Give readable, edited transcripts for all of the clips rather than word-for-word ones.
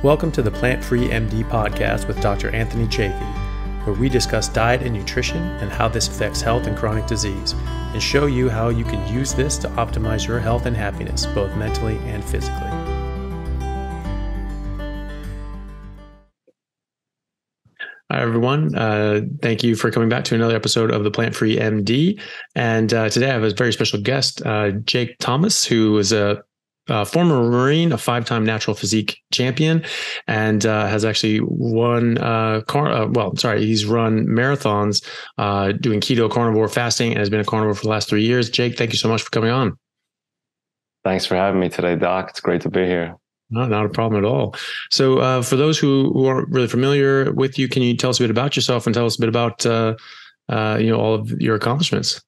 Welcome to the Plant-Free MD podcast with Dr. Anthony Chafee, where we discuss diet and nutrition and how this affects health and chronic disease, and show you how you can use this to optimize your health and happiness, both mentally and physically. Hi, everyone. Thank you for coming back to another episode of the Plant-Free MD. And today I have a very special guest, Jake Thomas, who is a former Marine, a 5-time natural physique champion, and has actually won, he's run marathons doing keto carnivore fasting and has been a carnivore for the last 3 years. Jake, thank you so much for coming on. Thanks for having me today, Doc. It's great to be here. No, not a problem at all. So for those who aren't really familiar with you, can you tell us a bit about yourself and tell us a bit about all of your accomplishments?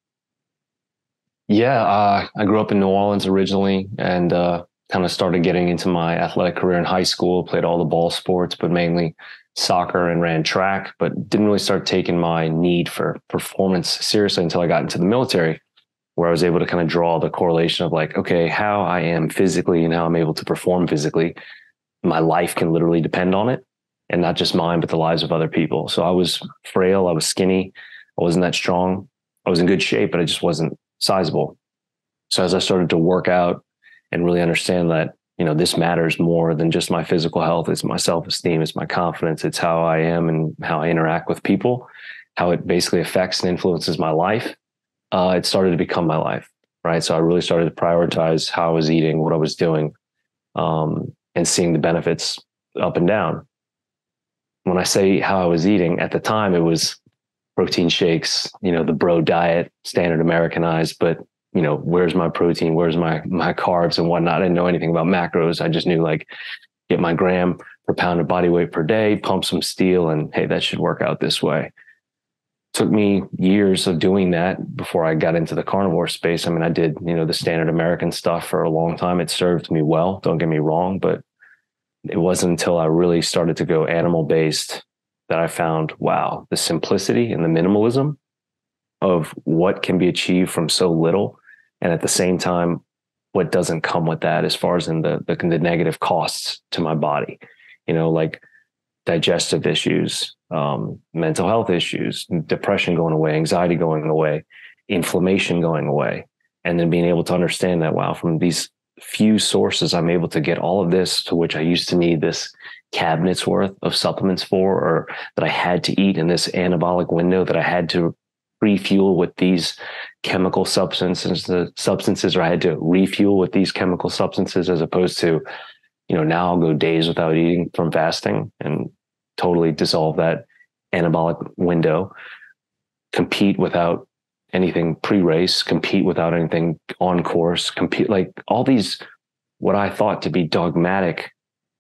Yeah, I grew up in New Orleans originally and kind of started getting into my athletic career in high school, played all the ball sports, but mainly soccer and ran track, but didn't really start taking my need for performance seriously until I got into the military, where I was able to kind of draw the correlation of like, okay, how I am physically and how I'm able to perform physically, my life can literally depend on it, and not just mine, but the lives of other people. So I was frail, I was skinny, I wasn't that strong. I was in good shape, but I just wasn't sizable. So as I started to work out and really understand that, this matters more than just my physical health, it's my self-esteem, it's my confidence, it's how I am and how I interact with people, how it basically affects and influences my life. It started to become my life, right? So I really started to prioritize how I was eating, what I was doing, and seeing the benefits up and down. When I say how I was eating, at the time, it was protein shakes, the bro diet, standard Americanized, but, where's my protein? Where's my carbs and whatnot? I didn't know anything about macros. I just knew get my gram per pound of body weight per day, pump some steel, and hey, that should work out this way. Took me years of doing that before I got into the carnivore space. I mean, I did, the standard American stuff for a long time. It served me well, don't get me wrong, but it wasn't until I really started to go animal-based that I found, wow, the simplicity and the minimalism of what can be achieved from so little. And at the same time, what doesn't come with that as far as in the negative costs to my body, like digestive issues, mental health issues, depression going away, anxiety going away, inflammation going away. And then being able to understand that, wow, from these few sources, I'm able to get all of this to which I used to need this cabinet's worth of supplements for, or that I had to eat in this anabolic window, that I had to refuel with these chemical substances, or I had to refuel with these chemical substances, as opposed to, now I'll go days without eating from fasting and totally dissolve that anabolic window, compete without anything pre-race, compete without anything on course, compete, like all these, what I thought to be dogmatic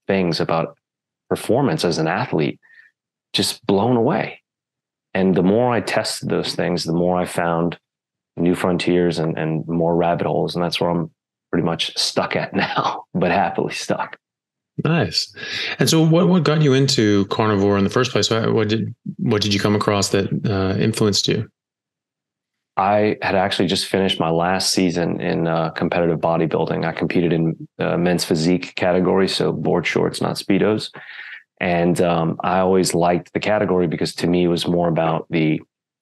things about performance as an athlete, just blown away. And the more I tested those things, the more I found new frontiers and more rabbit holes. And that's where I'm pretty much stuck at now, but happily stuck. Nice. And so what got you into carnivore in the first place? What did you come across that influenced you? I had actually just finished my last season in competitive bodybuilding. I competed in men's physique category, so board shorts, not Speedos. And I always liked the category because to me it was more about I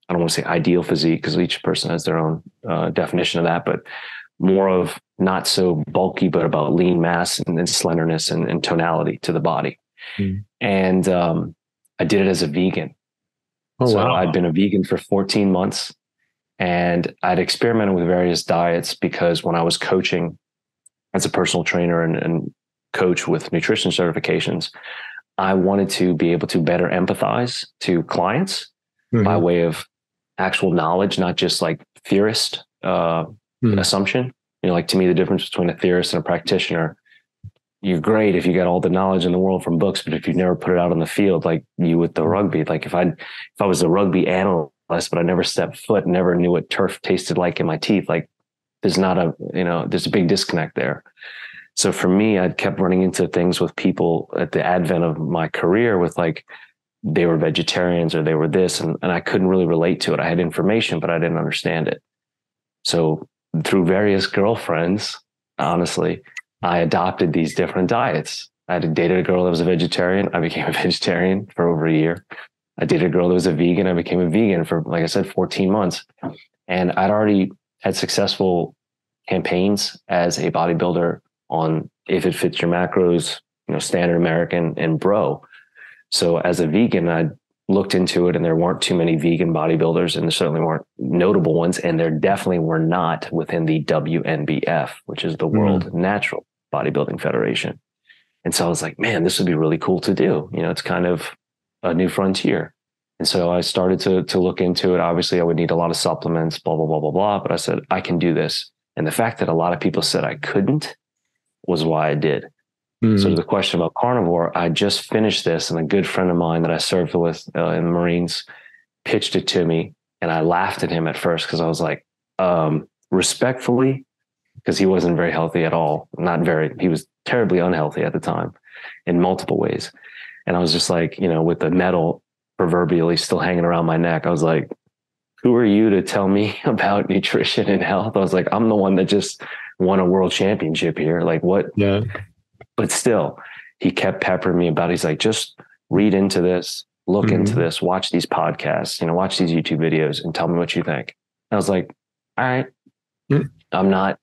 don't want to say ideal physique because each person has their own definition of that, but more of not so bulky, but about lean mass and slenderness and tonality to the body. And I did it as a vegan. Oh, so wow. I'd been a vegan for 14 months. And I'd experimented with various diets because when I was coaching as a personal trainer and coach with nutrition certifications, I wanted to be able to better empathize to clients by way of actual knowledge, not just like theorist assumption. Like to me, the difference between a theorist and a practitioner, you're great if you got all the knowledge in the world from books, but if you never put it out on the field, like you with the rugby, like if I was a rugby analyst, but I never stepped foot, never knew what turf tasted like in my teeth. Like there's a big disconnect there. So for me, I kept running into things with people at the advent of my career with like, they were vegetarians or they were this, and I couldn't really relate to it. I had information, but I didn't understand it. So through various girlfriends, honestly, I adopted these different diets I had dated a girl that was a vegetarian. I became a vegetarian for over a year. I dated a girl that was a vegan. I became a vegan for, like I said, 14 months. And I'd already had successful campaigns as a bodybuilder on If It Fits Your Macros, Standard American and Bro. So as a vegan, I looked into it, and there weren't too many vegan bodybuilders, and there certainly weren't notable ones. And there definitely were not within the WNBF, which is the World Natural Bodybuilding Federation. And so I was like, man, this would be really cool to do. It's kind of a new frontier. And so I started to look into it. Obviously, I would need a lot of supplements, blah, blah, blah, blah, blah. But I said, I can do this. And the fact that a lot of people said I couldn't was why I did. So to the question about carnivore, I just finished this, and a good friend of mine that I served with in the Marines pitched it to me. And I laughed at him at first because I was like, respectfully, because he wasn't very healthy at all. He was terribly unhealthy at the time in multiple ways. And I was just like, with the medal proverbially still hanging around my neck, I was like, who are you to tell me about nutrition and health? I was like, I'm the one that just won a world championship here. Like, what? Yeah. But still, he kept peppering me about it. He's like, just read into this, look into this, watch these podcasts, watch these YouTube videos and tell me what you think. I was like, all right, I'm not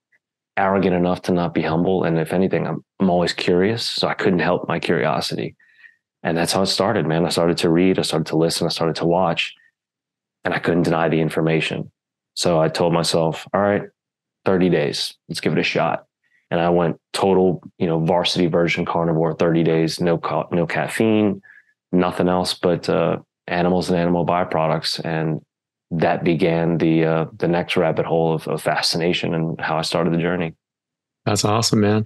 arrogant enough to not be humble. And if anything, I'm always curious. So I couldn't help my curiosity. And that's how it started, man. I started to read, I started to listen, I started to watch, and I couldn't deny the information. So I told myself, all right, 30 days, let's give it a shot. And I went total, varsity version carnivore, 30 days, no caffeine, nothing else but animals and animal byproducts. And that began the next rabbit hole of fascination and how I started the journey. That's awesome, man.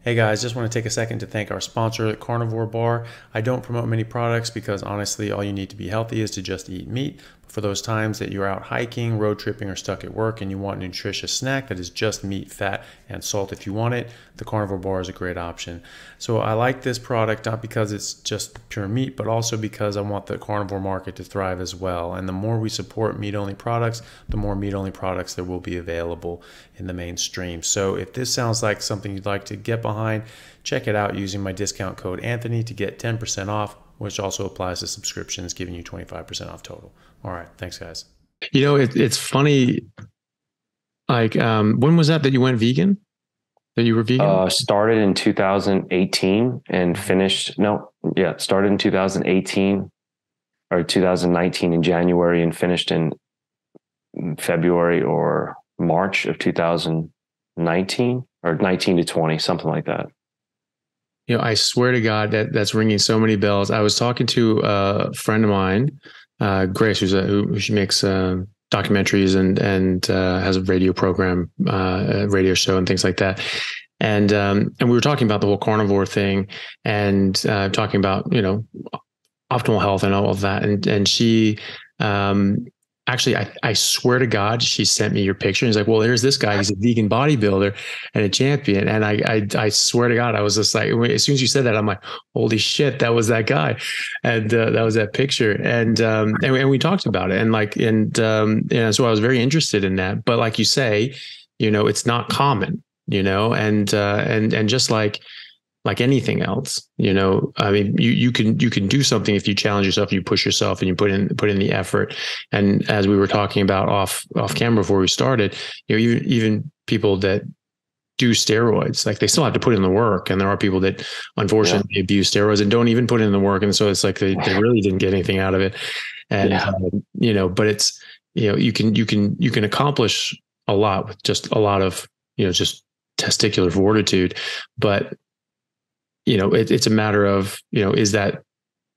Hey guys, just want to take a second to thank our sponsor, Carnivore Bar. I don't promote many products because honestly, all you need to be healthy is to just eat meat. For those times that you're out hiking, road tripping, or stuck at work and you want a nutritious snack that is just meat, fat, and salt if you want it, the Carnivore Bar is a great option. So I like this product not because it's just pure meat, but also because I want the carnivore market to thrive as well. And the more we support meat-only products, the more meat-only products there will be available in the mainstream. So if this sounds like something you'd like to get behind, check it out using my discount code Anthony to get 10% off, which also applies to subscriptions, giving you 25% off total. All right. Thanks, guys. It's funny. Like, when was that you went vegan? That you were vegan? Started in 2018 and started in 2018 or 2019 in January and finished in February or March of 2019 or 19 to 20, something like that. I swear to God that's ringing so many bells. I was talking to a friend of mine, Grace, who she makes documentaries and has a radio program, a radio show and things like that. And we were talking about the whole carnivore thing and talking about, optimal health and all of that. And she, actually, I swear to God, she sent me your picture. And he's like, well, there's this guy. He's a vegan bodybuilder and a champion. And I swear to God, I was just like, as soon as you said that, I'm like, holy shit, that was that guy. And that was that picture. And we talked about it. And so I was very interested in that. But like you say, it's not common, and just like anything else, I mean, you can do something if you challenge yourself, you push yourself and you put in the effort. And as we were talking about off camera before we started, even people that do steroids, like they still have to put in the work. And there are people that unfortunately abuse steroids and don't even put in the work. And so it's like they really didn't get anything out of it. And, but it's, you can accomplish a lot with just a lot of, just testicular fortitude, but it's a matter of, is that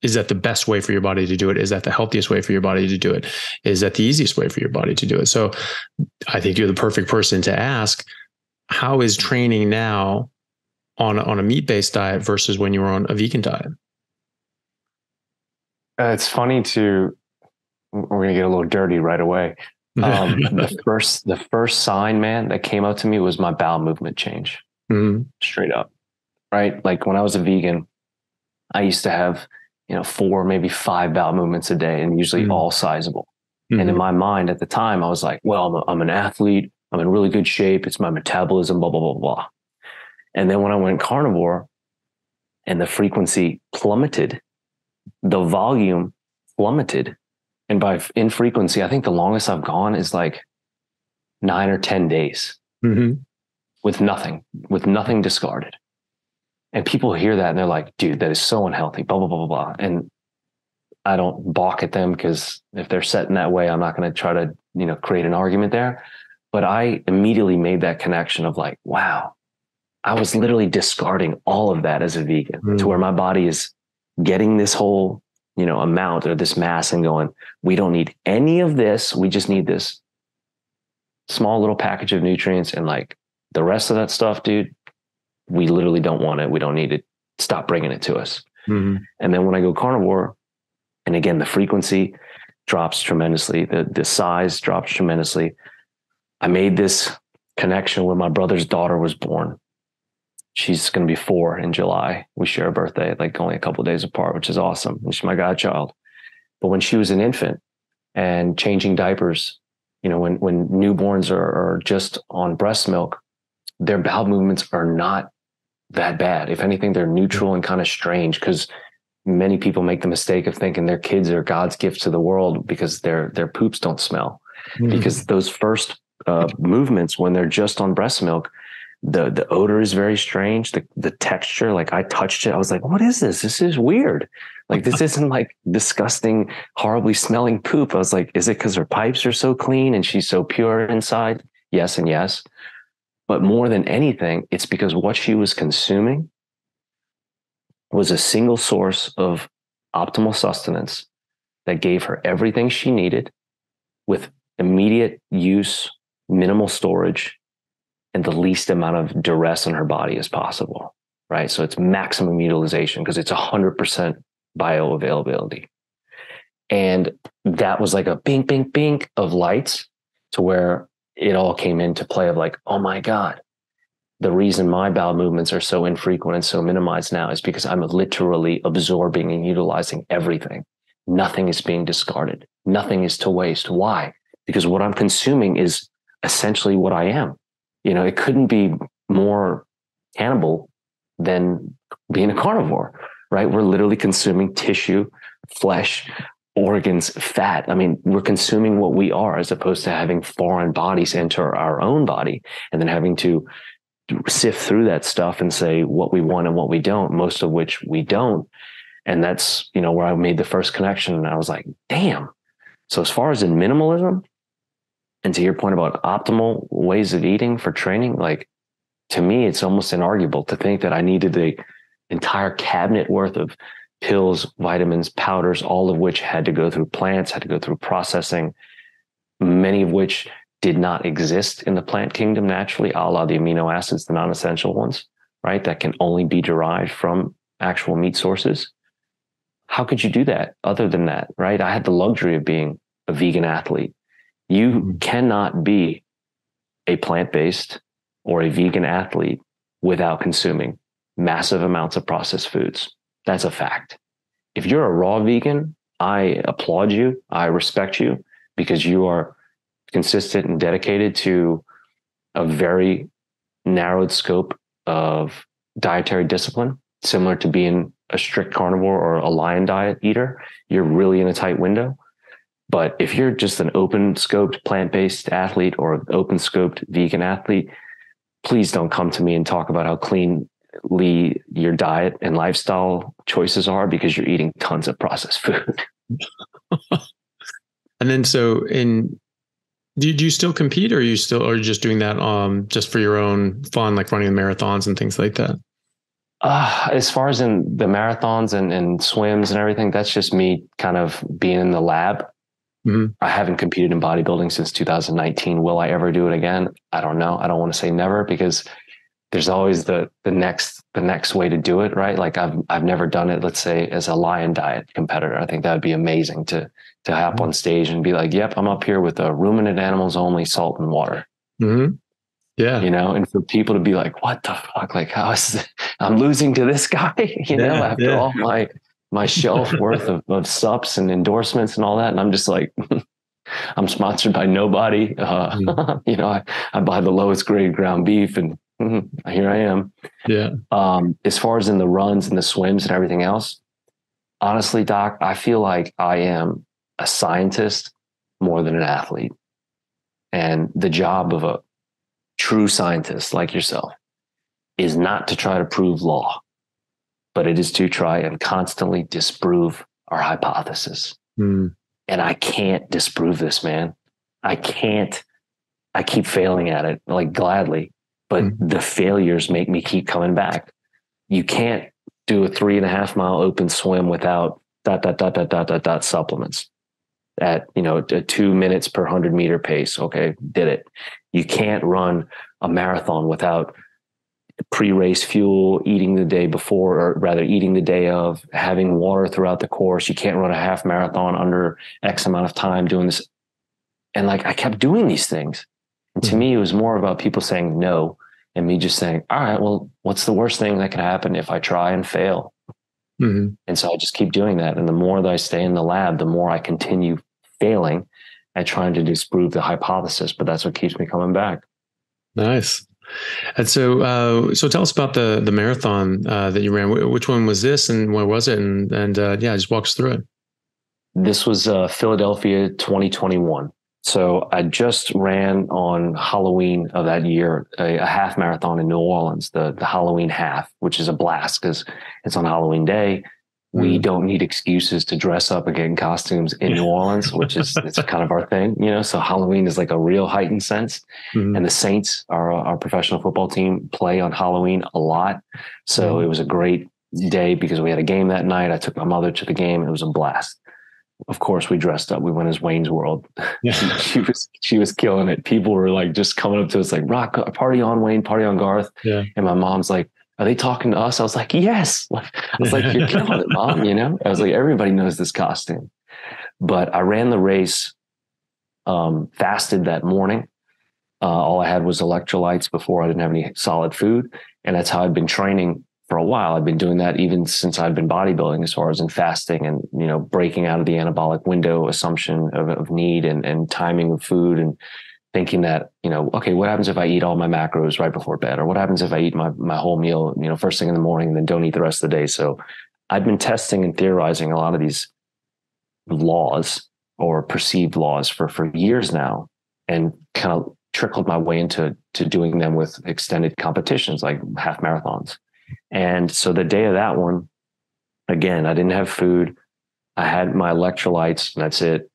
the best way for your body to do it? Is that the healthiest way for your body to do it? Is that the easiest way for your body to do it? So I think you're the perfect person to ask, how is training now on a meat-based diet versus when you were on a vegan diet? It's funny we're going to get a little dirty right away. The first sign, man, that came up to me was my bowel movement change. Straight up. Right? Like when I was a vegan, I used to have, 4, maybe 5 bowel movements a day and usually all sizable. And in my mind at the time, I was like, well, I'm an athlete. I'm in really good shape. It's my metabolism, blah, blah, blah, blah. And then when I went carnivore, and the frequency plummeted, the volume plummeted. And by infrequency, I think the longest I've gone is like 9 or 10 days with nothing discarded. And people hear that and they're like, dude, that is so unhealthy, blah, blah, blah, blah, blah. And I don't balk at them, because if they're set in that way, I'm not going to try to, create an argument there. But I immediately made that connection of like, wow, I was literally discarding all of that as a vegan to where my body is getting this whole, amount or this mass and going, we don't need any of this. We just need this small little package of nutrients, and like the rest of that stuff, dude, we literally don't want it. We don't need it. Stop bringing it to us. And then when I go carnivore, and again, the frequency drops tremendously. The size drops tremendously. I made this connection when my brother's daughter was born. She's going to be 4 in July. We share a birthday, like only a couple of days apart, which is awesome. And she's my godchild. But when she was an infant and changing diapers, when newborns are just on breast milk, their bowel movements are not that bad. If anything, they're neutral and kind of strange, because many people make the mistake of thinking their kids are God's gift to the world because their poops don't smell. Because those first movements when they're just on breast milk, the odor is very strange. The texture, like I touched it, I was like, what is this? This is weird. Like, this isn't like disgusting, horribly smelling poop. I was like, is it because her pipes are so clean and she's so pure inside? Yes and yes. But more than anything, it's because what she was consuming was a single source of optimal sustenance that gave her everything she needed with immediate use, minimal storage, and the least amount of duress on her body as possible, right? So it's maximum utilization because it's 100% bioavailability. And that was like a bing, bing, bing of lights, to where it all came into play of like, oh my God, the reason my bowel movements are so infrequent and so minimized now is because I'm literally absorbing and utilizing everything. Nothing is being discarded. Nothing is to waste. Why? Because what I'm consuming is essentially what I am. It couldn't be more cannibal than being a carnivore, right? We're literally consuming tissue, flesh, organs, fat. I mean, we're consuming what we are, as opposed to having foreign bodies enter our own body and then having to sift through that stuff and say what we want and what we don't, most of which we don't. And that's, where I made the first connection. And I was like, damn. So as far as in minimalism, and to your point about optimal ways of eating for training, like, to me, it's almost inarguable to think that I needed the entire cabinet worth of pills, vitamins, powders, all of which had to go through plants, had to go through processing, many of which did not exist in the plant kingdom naturally, a la the amino acids, the non-essential ones, right? That can only be derived from actual meat sources. How could you do that other than that, right? I had the luxury of being a vegan athlete. You cannot be a plant-based or a vegan athlete without consuming massive amounts of processed foods. That's a fact. If you're a raw vegan, I applaud you. I respect you, because you are consistent and dedicated to a very narrowed scope of dietary discipline, similar to being a strict carnivore or a lion diet eater. You're really in a tight window. But if you're just an open scoped plant-based athlete or an open scoped vegan athlete, please don't come to me and talk about how cleanly your diet and lifestyle choices are, because you're eating tons of processed food. And then, do you still compete, or are you just doing that just for your own fun, like running the marathons and things like that? As far as in the marathons and swims and everything, that's just me kind of being in the lab. I haven't competed in bodybuilding since 2019. Will I ever do it again? I don't know. I don't want to say never, because there's always the next way to do it, right? Like I've never done it, let's say, as a lion diet competitor. I think that would be amazing to hop on stage and be like, yep, I'm up here with the ruminant animals only, salt and water. Yeah. And for people to be like, what the fuck? Like, I'm losing to this guy, after all my shelf worth of subs and endorsements and all that. And I'm just like, I'm sponsored by nobody. I buy the lowest grade ground beef and Here I am. Yeah. As far as in the runs and the swims and everything else, honestly, Doc, I feel like I am a scientist more than an athlete. And the job of a true scientist like yourself is not to try to prove law, but it is to try and constantly disprove our hypothesis. And I can't disprove this, man. I can't. I keep failing at it, like gladly, but the failures make me keep coming back. You can't do a 3.5 mile open swim without ... supplements at, a 2 minutes per 100 meter pace. Okay. Did it. You can't run a marathon without pre-race fuel, eating the day before, or rather eating the day of, having water throughout the course. You can't run a half marathon under X amount of time doing this. And like, I kept doing these things. And to me, it was more about people saying no and me just saying, all right, well, what's the worst thing that can happen if I try and fail? And so I just keep doing that. And the more that I stay in the lab, the more I continue failing at trying to disprove the hypothesis. But that's what keeps me coming back. Nice. And so, so tell us about the marathon that you ran. Which one was this, and where was it? And yeah, just walk us through it. This was Philadelphia 2021. So I just ran on Halloween of that year, a half marathon in New Orleans, the Halloween half, which is a blast because it's on Halloween day. We don't need excuses to dress up and get in costumes in New Orleans, which is, it's kind of our thing, so Halloween is like a real heightened sense. And the Saints, our professional football team, play on Halloween a lot. So it was a great day because we had a game that night. I took my mother to the game. It was a blast. Of course, we dressed up. We went as Wayne's World. Yeah. she was killing it. People were like just coming up to us like, "Rock, party on, Wayne, party on, Garth." Yeah. And my mom's like, "Are they talking to us?" I was like, "Yes." I was like, "You're killing it, Mom." I was like, everybody knows this costume. But I ran the race, fasted that morning. All I had was electrolytes before. I didn't have any solid food. And that's how I'd been training for a while. I've been doing that even since I've been bodybuilding, as far as in fasting and, breaking out of the anabolic window assumption of need and timing of food, and thinking that, okay, what happens if I eat all my macros right before bed? Or what happens if I eat my whole meal, first thing in the morning and then don't eat the rest of the day? So I've been testing and theorizing a lot of these laws or perceived laws for years now, and kind of trickled my way into doing them with extended competitions like half marathons. And so the day of that one, again, I didn't have food. I had my electrolytes, and that's it.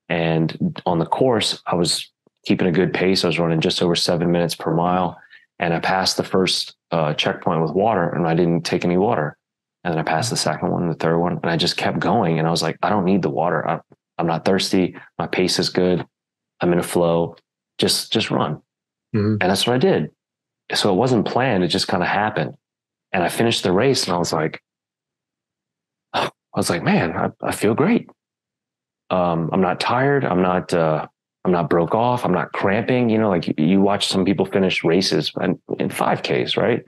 And on the course, I was keeping a good pace. I was running just over 7 minutes per mile. And I passed the first checkpoint with water, and I didn't take any water. And then I passed the second one, the third one, and I just kept going. And I was like, I don't need the water. I'm not thirsty. My pace is good. I'm in a flow. Just run. And that's what I did. So it wasn't planned. It just kind of happened. And I finished the race, and I was like, man, I feel great. I'm not tired. I'm not broke off. I'm not cramping. Like you watch some people finish races in 5Ks, right?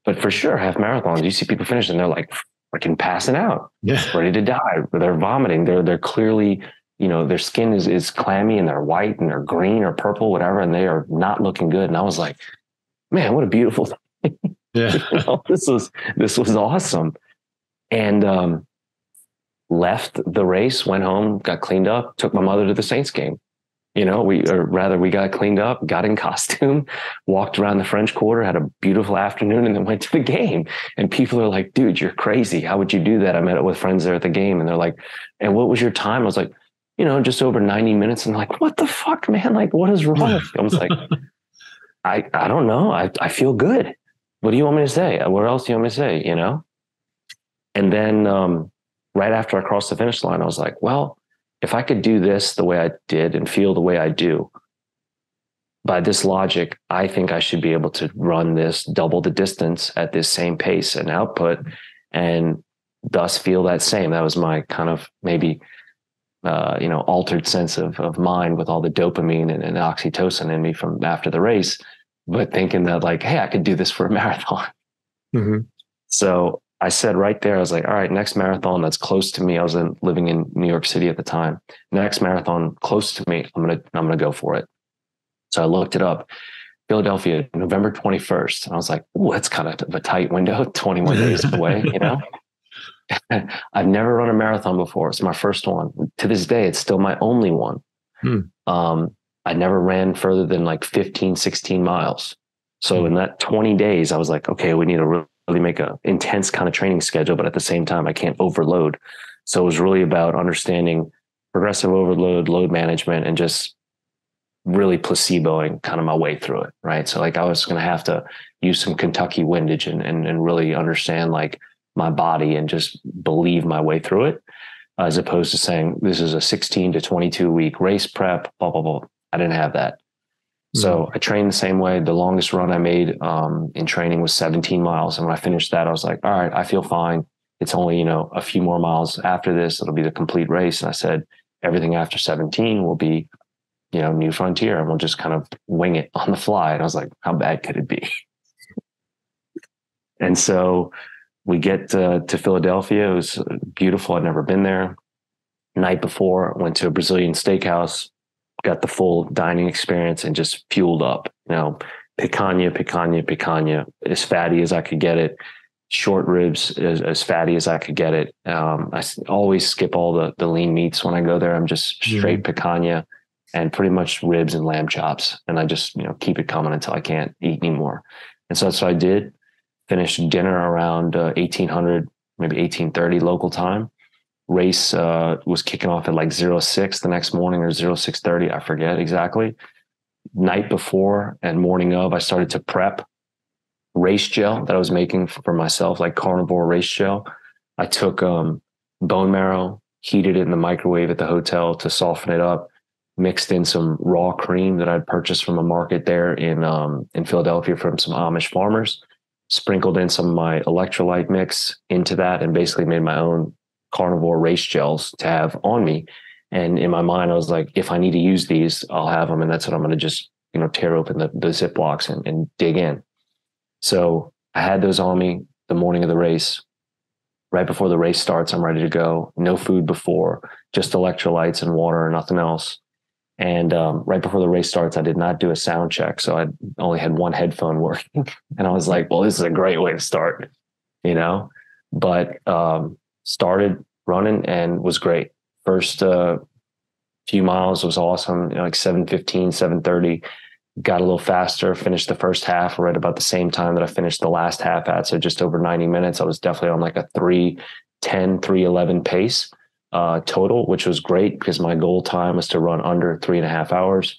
But for sure, half marathons, you see people finish and they're like freaking passing out, ready to die. They're vomiting. They're clearly, their skin is clammy, and they're white and they're green or purple, whatever, and they are not looking good. And I was like, man, what a beautiful thing. Yeah. This was awesome. And left the race, went home, got cleaned up, took my mother to the Saints game. We got cleaned up, got in costume, walked around the French Quarter, had a beautiful afternoon, and then went to the game. And people are like, "Dude, you're crazy. How would you do that?" I met up with friends there at the game, and they're like, "And what was your time?" I was like, just over 90 minutes. And like, what the fuck, man? Like, what is wrong with you? I was like, I don't know. I feel good. What do you want me to say? What else do you want me to say? And then right after I crossed the finish line, I was like, well, if I could do this the way I did and feel the way I do, by this logic, I think I should be able to run this, double the distance at this same pace and output, and thus feel that same. That was my kind of maybe, altered sense of mind with all the dopamine and oxytocin in me from after the race, but thinking that like, hey, I could do this for a marathon. So I said right there, I was like, all right, next marathon that's close to me. I was living in New York City at the time. Next marathon close to me, I'm gonna go for it. So I looked it up. Philadelphia, November 21st. And I was like, oh, that's kind of a tight window, 21 days away, you know? I've never run a marathon before. It's my first one. To this day, it's still my only one. I never ran further than like 15, 16 miles. So in that 20 days, I was like, okay, we need to really make a intense kind of training schedule, but at the same time, I can't overload. So it was really about understanding progressive overload, load management, and just really placeboing kind of my way through it. Right. So like I was going to have to use some Kentucky windage and really understand like my body and just believe my way through it, as opposed to saying this is a 16 to 22 week race prep, blah, blah, blah. I didn't have that. So I trained the same way. The longest run I made in training was 17 miles. And when I finished that, I was like, all right, I feel fine. It's only, a few more miles after this. It'll be the complete race. And I said, everything after 17 will be, new frontier, and we'll just kind of wing it on the fly. And I was like, how bad could it be? And so we get to Philadelphia. It was beautiful. I'd never been there. Night before, went to a Brazilian steakhouse, got the full dining experience, and just fueled up, picanha, as fatty as I could get it. Short ribs, as fatty as I could get it. I always skip all the lean meats when I go there. I'm just straight picanha and pretty much ribs and lamb chops. And I just, keep it coming until I can't eat anymore. And so that's what I did. Finished dinner around 1800, maybe 1830 local time. Race was kicking off at like 06 the next morning, or 06:30. I forget exactly. Night before and morning of, I started to prep race gel that I was making for myself, like carnivore race gel. I took bone marrow, heated it in the microwave at the hotel to soften it up, mixed in some raw cream that I'd purchased from a market there in Philadelphia from some Amish farmers, sprinkled in some of my electrolyte mix into that, and basically made my own carnivore race gels to have on me. And in my mind, I was like, if I need to use these, I'll have them. And that's what I'm going to just, tear open the Ziplocs and dig in. So I had those on me the morning of the race. Right before the race starts, I'm ready to go. No food before, just electrolytes and water and nothing else. And right before the race starts, I did not do a sound check. So I only had one headphone working. And I was like, well, this is a great way to start, but started running and was great. First few miles was awesome, like 7:15, 7:30. Got a little faster, finished the first half right about the same time that I finished the last half at. So just over 90 minutes. I was definitely on like a 3:10, 3:11 pace total, which was great because my goal time was to run under 3.5 hours.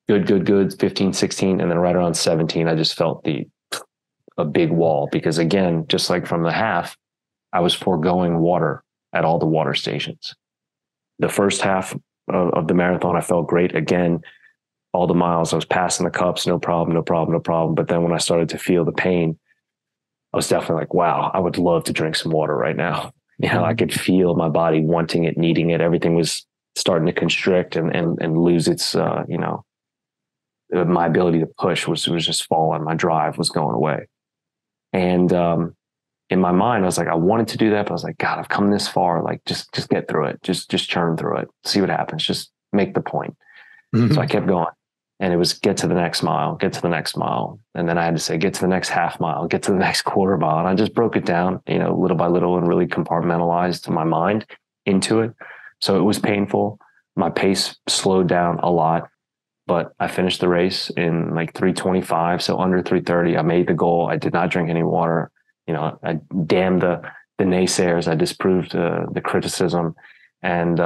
Good, 15, 16. And then right around 17, I just felt a big wall because, again, just like from the half, I was foregoing water at all the water stations. The first half of the marathon, I felt great. Again, all the miles, I was passing the cups, no problem. But then when I started to feel the pain, I was definitely like, wow, I would love to drink some water right now. I could feel my body wanting it, needing it. Everything was starting to constrict and lose its, my ability to push was just falling. My drive was going away. And in my mind, I was like, I wanted to do that, but I was like, God, I've come this far. Like, just get through it. Just churn through it. See what happens. Just make the point. So I kept going. And it was get to the next mile. And then I had to say, get to the next half mile, get to the next quarter mile. And I just broke it down, little by little, and really compartmentalized my mind into it. So it was painful. My pace slowed down a lot, but I finished the race in like 3:25. So under 3:30, I made the goal. I did not drink any water. I damned the naysayers. I disproved the criticism. And,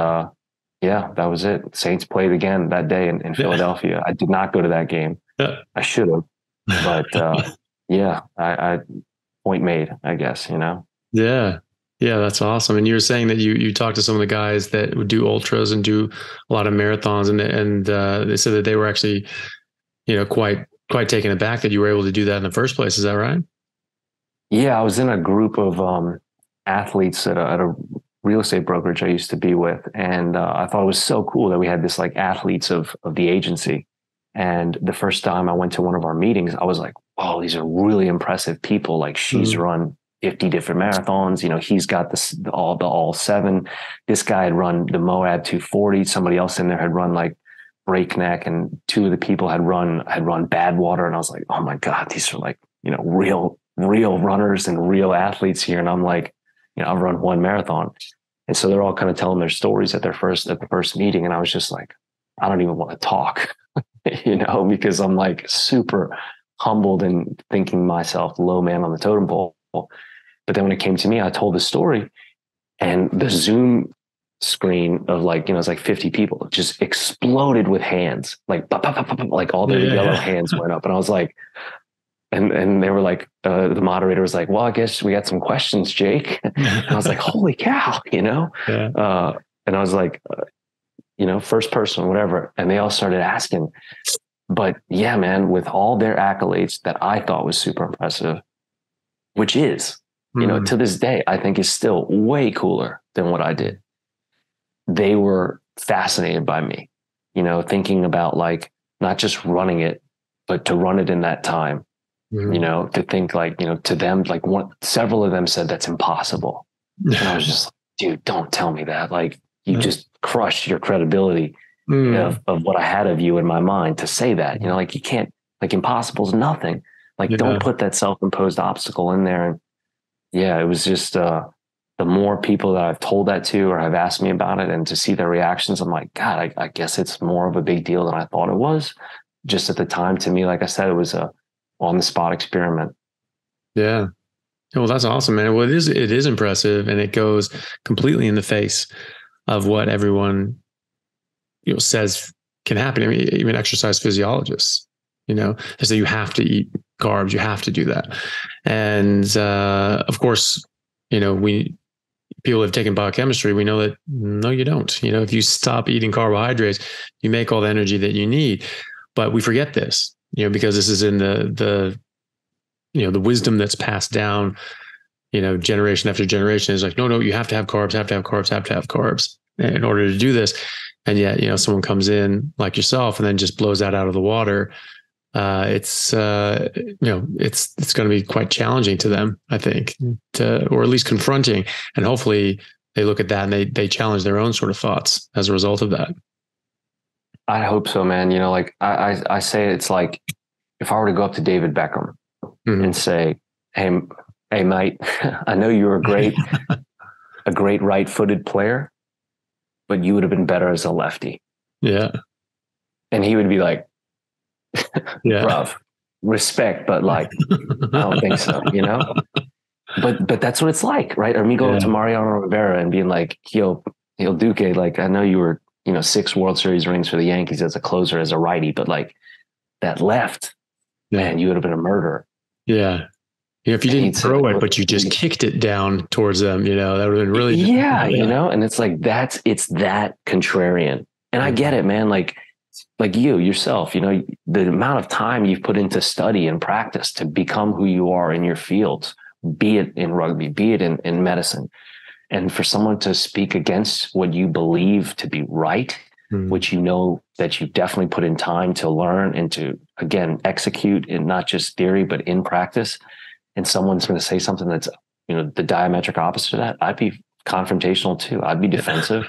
that was it. Saints played again that day in Philadelphia. I did not go to that game. I should have, but I point made, I guess, Yeah, that's awesome. And you were saying that you talked to some of the guys that would do ultras and do a lot of marathons, and they said that they were actually, quite taken aback that you were able to do that in the first place. Is that right? Yeah, I was in a group of athletes at a real estate brokerage I used to be with. And I thought it was so cool that we had this like athletes of the agency. And the first time I went to one of our meetings, I was like, oh, these are really impressive people. Like she's run 50 different marathons. He's got all 7. This guy had run the Moab 240. Somebody else in there had run like breakneck, and two of the people had run bad water, and I was like, oh my God, these are like, you know, real runners and real athletes here. And I'm like, you know, I've run one marathon. And so they're all kind of telling their stories at the first meeting. And I was just like, I don't even want to talk, you know, because I'm like super humbled and thinking myself low man on the totem pole. But then when it came to me, I told the story, and the Zoom screen of like, you know, it's like 50 people just exploded with hands, like, pop, pop, pop, pop, like all their yellow hands went up. And I was like, and they were like, the moderator was like, well, I guess we got some questions, Jake. And I was like, holy cow, you know? Yeah. And I was like, you know, first person, whatever. And they all started asking. But yeah, man, with all their accolades that I thought was super impressive, which is, you know, to this day, I think is still way cooler than what I did. They were fascinated by me, you know, thinking about like, not just running it, but to run it in that time. You know, to think like, you know, to them, like several of them said that's impossible. And I was just like, dude, don't tell me that. Like, you just crushed your credibility of what I had of you in my mind to say that, you know, like you can't, like impossible is nothing. Like, don't put that self-imposed obstacle in there. And yeah, it was just, the more people that I've told that to, or have asked me about it, and to see their reactions, I'm like, God, I guess it's more of a big deal than I thought it was. Just at the time, to me, like I said, it was a on the spot experiment. Yeah. Well, that's awesome, man. Well, it is impressive, and it goes completely in the face of what everyone, you know, says can happen. I mean, even exercise physiologists, you know, they say you have to eat carbs, you have to do that. And of course, you know, people have taken biochemistry. We know that no, you don't. You know, if you stop eating carbohydrates, you make all the energy that you need. But we forget this, you know, because this is in the you know, the wisdom that's passed down, you know, generation after generation is like, no, you have to have carbs, have to have carbs in order to do this. And yet, you know, someone comes in like yourself and then just blows that out of the water. It's you know, it's going to be quite challenging to them, I think, or at least confronting. And hopefully they look at that and they challenge their own sort of thoughts as a result of that. I hope so, man. You know, like I say, it's like if I were to go up to David Beckham and say, hey, mate, I know you're a great right-footed player, but you would have been better as a lefty. Yeah. And he would be like, bruv, respect, but like, I don't think so, you know? But that's what it's like, right? Or me going to Mariano Rivera and being like, yo, Duque, like, I know you were, you know, 6 World Series rings for the Yankees as a closer, as a righty, but like that left, man, you would have been a murderer. Yeah. You know, if you didn't throw it, but you just kicked it down towards them, you know, that would have been really, you know, and it's like, it's that contrarian. And I get it, man. Like you yourself, you know, the amount of time you've put into study and practice to become who you are in your fields, be it in rugby, be it in medicine. And for someone to speak against what you believe to be right, which you know that you definitely put in time to learn and to, again, execute in not just theory, but in practice. And someone's going to say something that's, you know, the diametric opposite of that, I'd be confrontational too. I'd be defensive.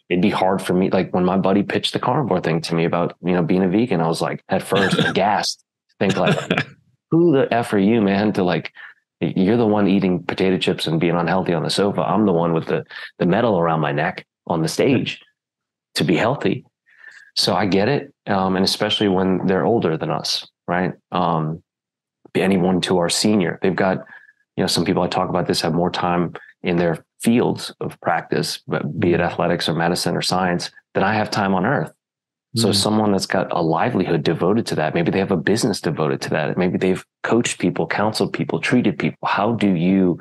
It'd be hard for me. Like when my buddy pitched the carnivore thing to me about, you know, being a vegan, I was like, at first aghast, think like, who the F are you, man? To like, you're the one eating potato chips and being unhealthy on the sofa. I'm the one with the medal around my neck on the stage to be healthy. So I get it. And especially when they're older than us, right? Anyone to our senior, they've got, you know, some people I talk about this have more time in their fields of practice, but be it athletics or medicine or science, than I have time on earth. So someone that's got a livelihood devoted to that, maybe they have a business devoted to that. Maybe they've coached people, counseled people, treated people. How do you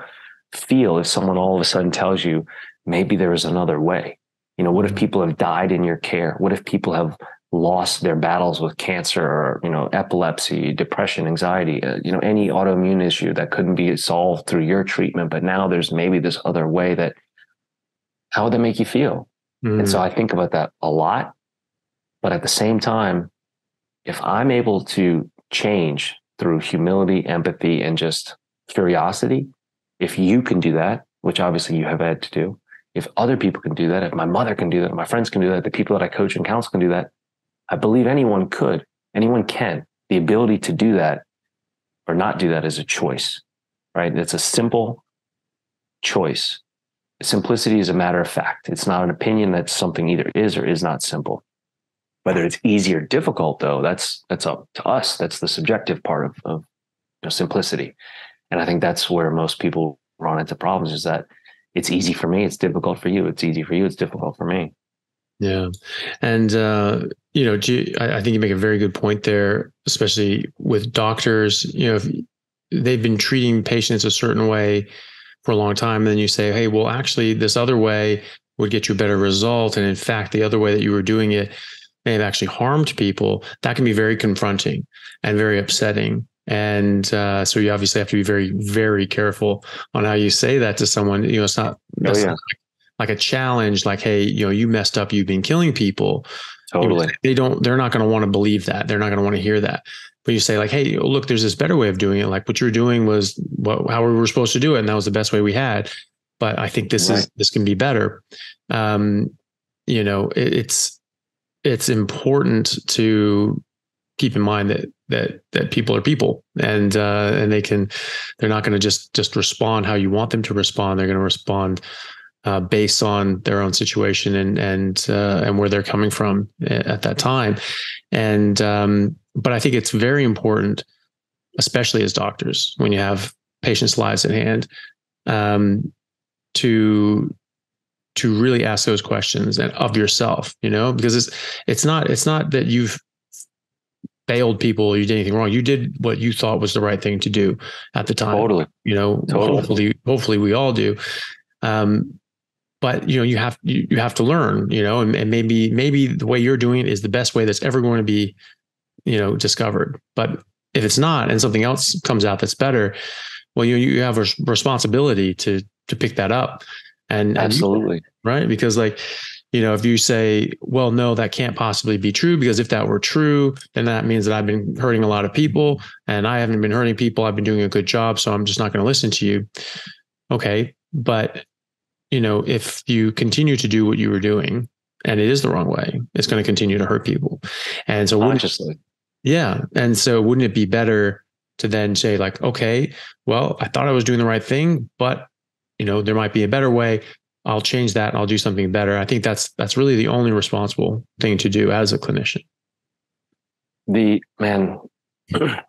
feel if someone all of a sudden tells you maybe there is another way? You know, what if people have died in your care? What if people have lost their battles with cancer or, you know, epilepsy, depression, anxiety, you know, any autoimmune issue that couldn't be solved through your treatment, but now there's maybe this other way that, how would that make you feel? And so I think about that a lot. But at the same time, if I'm able to change through humility, empathy, and just curiosity, if you can do that, which obviously you have had to do, if other people can do that, if my mother can do that, if my friends can do that, the people that I coach and counsel can do that, I believe anyone can. The ability to do that or not do that is a choice, right? It's a simple choice. Simplicity is a matter of fact. It's not an opinion that something either is or is not simple. Whether it's easy or difficult, though, that's up to us. That's the subjective part of simplicity. And I think that's where most people run into problems, is that it's easy for me, it's difficult for you. It's easy for you, it's difficult for me. Yeah. And, I think you make a very good point there, especially with doctors. If they've been treating patients a certain way for a long time, and then you say, hey, well, actually, this other way would get you a better result. And in fact, the other way that you were doing it may have actually harmed people. That can be very confronting and very upsetting. And so you obviously have to be very, very careful on how you say that to someone. It's not like a challenge, like, hey, you messed up, you've been killing people. Totally. They're not going to want to believe that. They're not going to want to hear that. But you say, like, hey, look, there's this better way of doing it. Like, what you're doing was how we were supposed to do it, and that was the best way we had. But I think this can be better. It's important to keep in mind that people are people, and they're not going to just respond how you want them to respond. They're going to respond based on their own situation and where they're coming from at that time. But I think it's very important, especially as doctors, when you have patients' lives at hand, to really ask those questions of yourself, because it's not that you've failed people or you did anything wrong. You did what you thought was the right thing to do at the time. Totally. Hopefully we all do. But you have to learn, and maybe the way you're doing it is the best way that's ever going to be, discovered. But if it's not, and something else comes out that's better, well, you have a responsibility to pick that up. And absolutely. Right. Because if you say, well, no, that can't possibly be true, because if that were true, then that means that I've been hurting a lot of people, and I haven't been hurting people. I've been doing a good job. So I'm just not going to listen to you. Okay. But if you continue to do what you were doing and it is the wrong way, it's going to continue to hurt people. And so consciously. Yeah. And so wouldn't it be better to then say, like, okay, well, I thought I was doing the right thing, but there might be a better way. I'll change that. I'll do something better. I think that's really the only responsible thing to do as a clinician.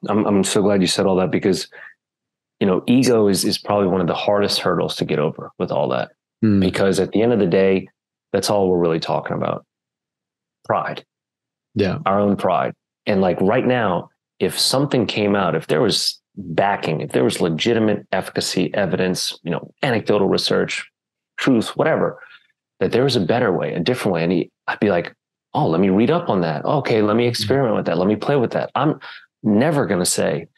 I'm so glad you said all that, because, ego is probably one of the hardest hurdles to get over with all that. Because at the end of the day, that's all we're really talking about. Pride. Yeah. Our own pride. And like right now, if something came out, if there was backing, if there was legitimate efficacy, evidence, anecdotal research, truth, whatever, that there was a better way, a different way. And I'd be like, oh, let me read up on that. Okay, let me experiment with that. Let me play with that. I'm never going to say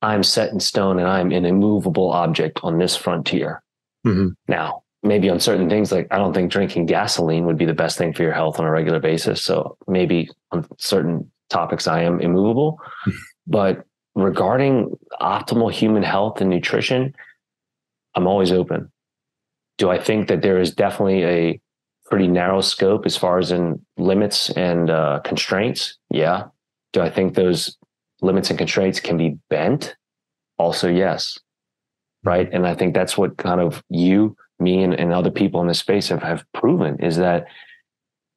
I'm set in stone and I'm an immovable object on this frontier. Mm-hmm. Now, maybe on certain things, like I don't think drinking gasoline would be the best thing for your health on a regular basis. So maybe on certain topics, I am immovable. But regarding optimal human health and nutrition, I'm always open. Do I think that there is definitely a pretty narrow scope as far as in limits and constraints? Yeah. Do I think those limits and constraints can be bent? Also, yes. Right. And I think that's what kind of you, me, and other people in this space have proven, is that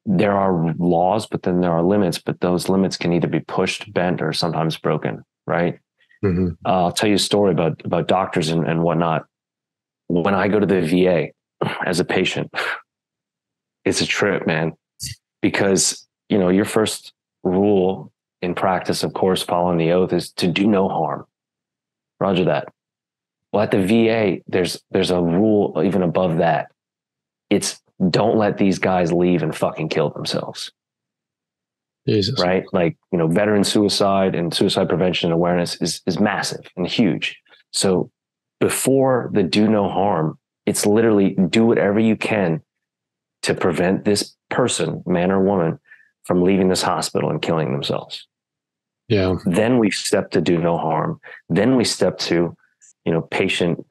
there are laws, but then there are limits, but those limits can either be pushed, bent, or sometimes broken. Right. Mm-hmm. I'll tell you a story about doctors and whatnot. When I go to the VA as a patient, it's a trip, man, because, your first rule in practice, of course, following the oath, is to do no harm. Roger that. Well, at the VA, there's a rule even above that. It's don't let these guys leave and fucking kill themselves. Jesus. Right? Like, veteran suicide and suicide prevention and awareness is massive and huge. So before the do no harm, it's literally do whatever you can to prevent this person, man or woman, from leaving this hospital and killing themselves. Yeah. Then we step to do no harm. Then we step to, patient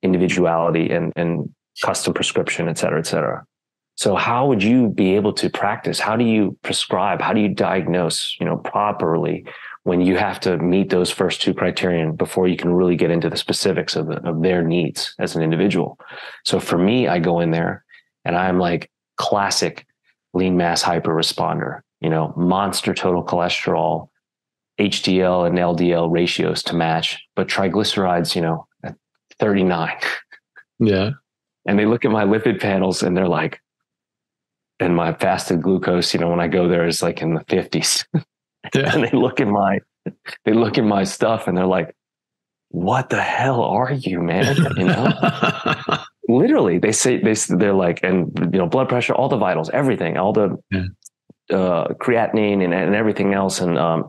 individuality and custom prescription, et cetera, et cetera. So how would you be able to practice? How do you prescribe? How do you diagnose, properly when you have to meet those first two criterion before you can really get into the specifics of their needs as an individual? So for me, I go in there and I'm like classic lean mass hyper responder, monster total cholesterol, HDL and LDL ratios to match, but triglycerides, at 39. Yeah. And they look at my lipid panels and they're like, and my fasted glucose, when I go there is like in the 50s. Yeah. And they look at my stuff and they're like, what the hell are you, man? Literally they're like, and blood pressure, all the vitals, everything, all the creatinine and everything else. And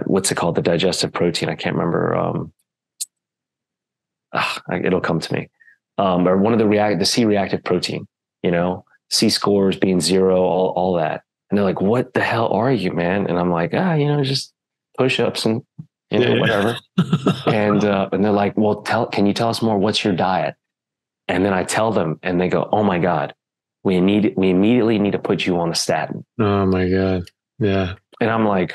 what's it called? The digestive protein. I can't remember. It'll come to me. Or one of the C-reactive protein, C scores being 0, all that. And they're like, what the hell are you, man? And I'm like, just push-ups and, whatever. And they're like, well, can you tell us more? What's your diet? And then I tell them and they go, oh my God, we immediately need to put you on a statin. Oh my God. Yeah. And I'm like,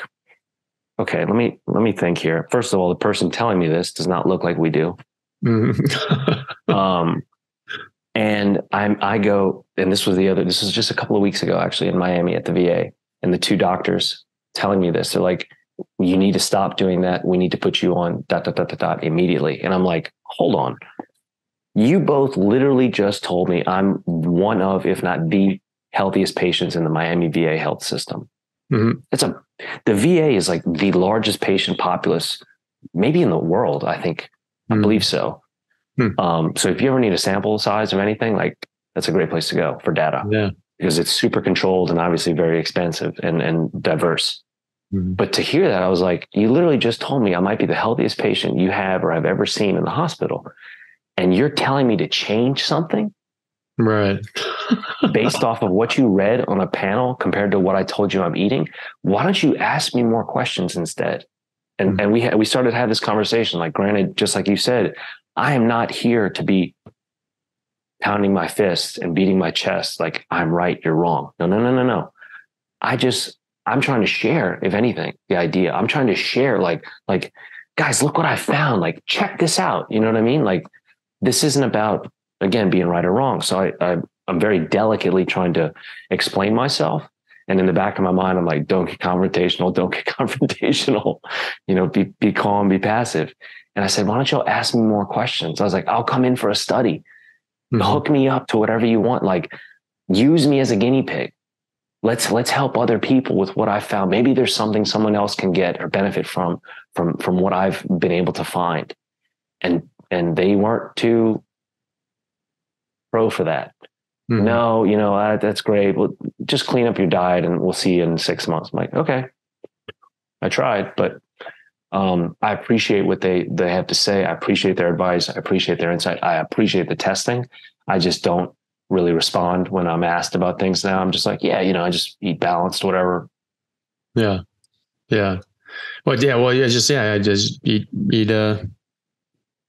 okay, let me think here. First of all, the person telling me this does not look like we do. And I go, and this was just a couple of weeks ago, actually, in Miami at the VA, and the two doctors telling me this, they're like, you need to stop doing that. We need to put you on ... immediately. And I'm like, hold on. You both literally just told me I'm one of, if not the healthiest patients in the Miami VA health system. Mm-hmm. The VA is like the largest patient populace, maybe in the world, I think. I believe so. So if you ever need a sample size of anything, like that's a great place to go for data. Yeah. Because it's super controlled and obviously very expensive and diverse. Mm-hmm. But to hear that, I was like, you literally just told me I might be the healthiest patient you have or I've ever seen in the hospital. And you're telling me to change something? Right. Based off of what you read on a panel compared to what I told you I'm eating. Why don't you ask me more questions instead? And we started to have this conversation. Like, granted, just like you said, I am not here to be pounding my fist and beating my chest like I'm right, you're wrong. No. I'm trying to share, if anything, the idea. I'm trying to share like, guys, look what I found. Like, check this out. You know what I mean? Like, this isn't about, again, being right or wrong. So I'm very delicately trying to explain myself. And in the back of my mind, I'm like, don't get confrontational. Be calm, be passive. And I said, why don't you ask me more questions? I was like, I'll come in for a study. Mm-hmm. Hook me up to whatever you want. Like, use me as a guinea pig. Let's help other people with what I found. Maybe there's something someone else can get or benefit from what I've been able to find. And they weren't too pro for that. Mm-hmm. No, that's great. Well, just clean up your diet and we'll see you in 6 months. I'm like, okay, I tried, but I appreciate what they have to say. I appreciate their advice. I appreciate their insight. I appreciate the testing. I just don't really respond when I'm asked about things now. I'm just like, I just eat balanced, whatever. Yeah. Yeah. I just eat a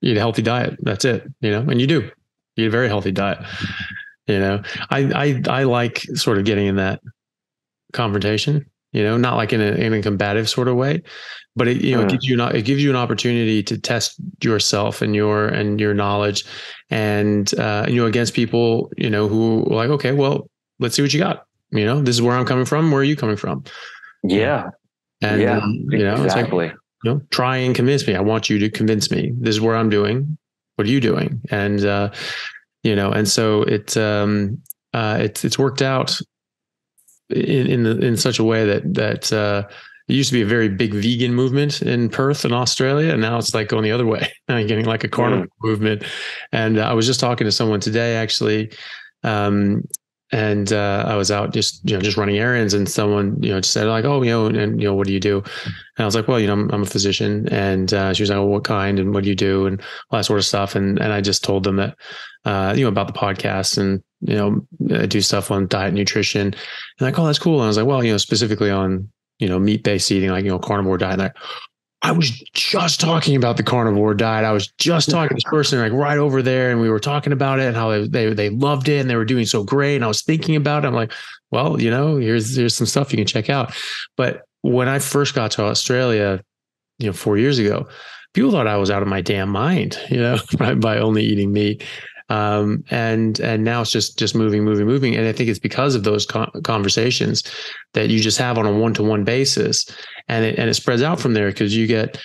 healthy diet. That's it, and you do eat a very healthy diet. I like sort of getting in that confrontation, not like in a combative sort of way, but it gives you an opportunity to test yourself and your knowledge and, against people, who are like, okay, well, let's see what you got. This is where I'm coming from. Where are you coming from? Yeah. And, exactly. It's like, try and convince me. I want you to convince me. This is where I'm doing. What are you doing? And, and so it's worked out in such a way that it used to be a very big vegan movement in Perth in Australia, and now it's like going the other way, getting like a carnivore movement. And I was just talking to someone today, actually, and I was out just running errands, and someone just said like, oh, what do you do? And I was like, well, I'm a physician, and she was like, oh, what kind, and what do you do, and all that sort of stuff. And I just told them that about the podcast, and I do stuff on diet and nutrition, and like, oh, that's cool. And I was like, well, specifically on meat-based eating, like carnivore diet. And I was just talking about the carnivore diet. I was just talking to this person like right over there, and we were talking about it and how they loved it and they were doing so great. And I was thinking about it. I'm like, well, here's some stuff you can check out. But when I first got to Australia, 4 years ago, people thought I was out of my damn mind, by only eating meat. And now it's just moving. And I think it's because of those conversations that you just have on a one-to-one basis, and it spreads out from there, because you get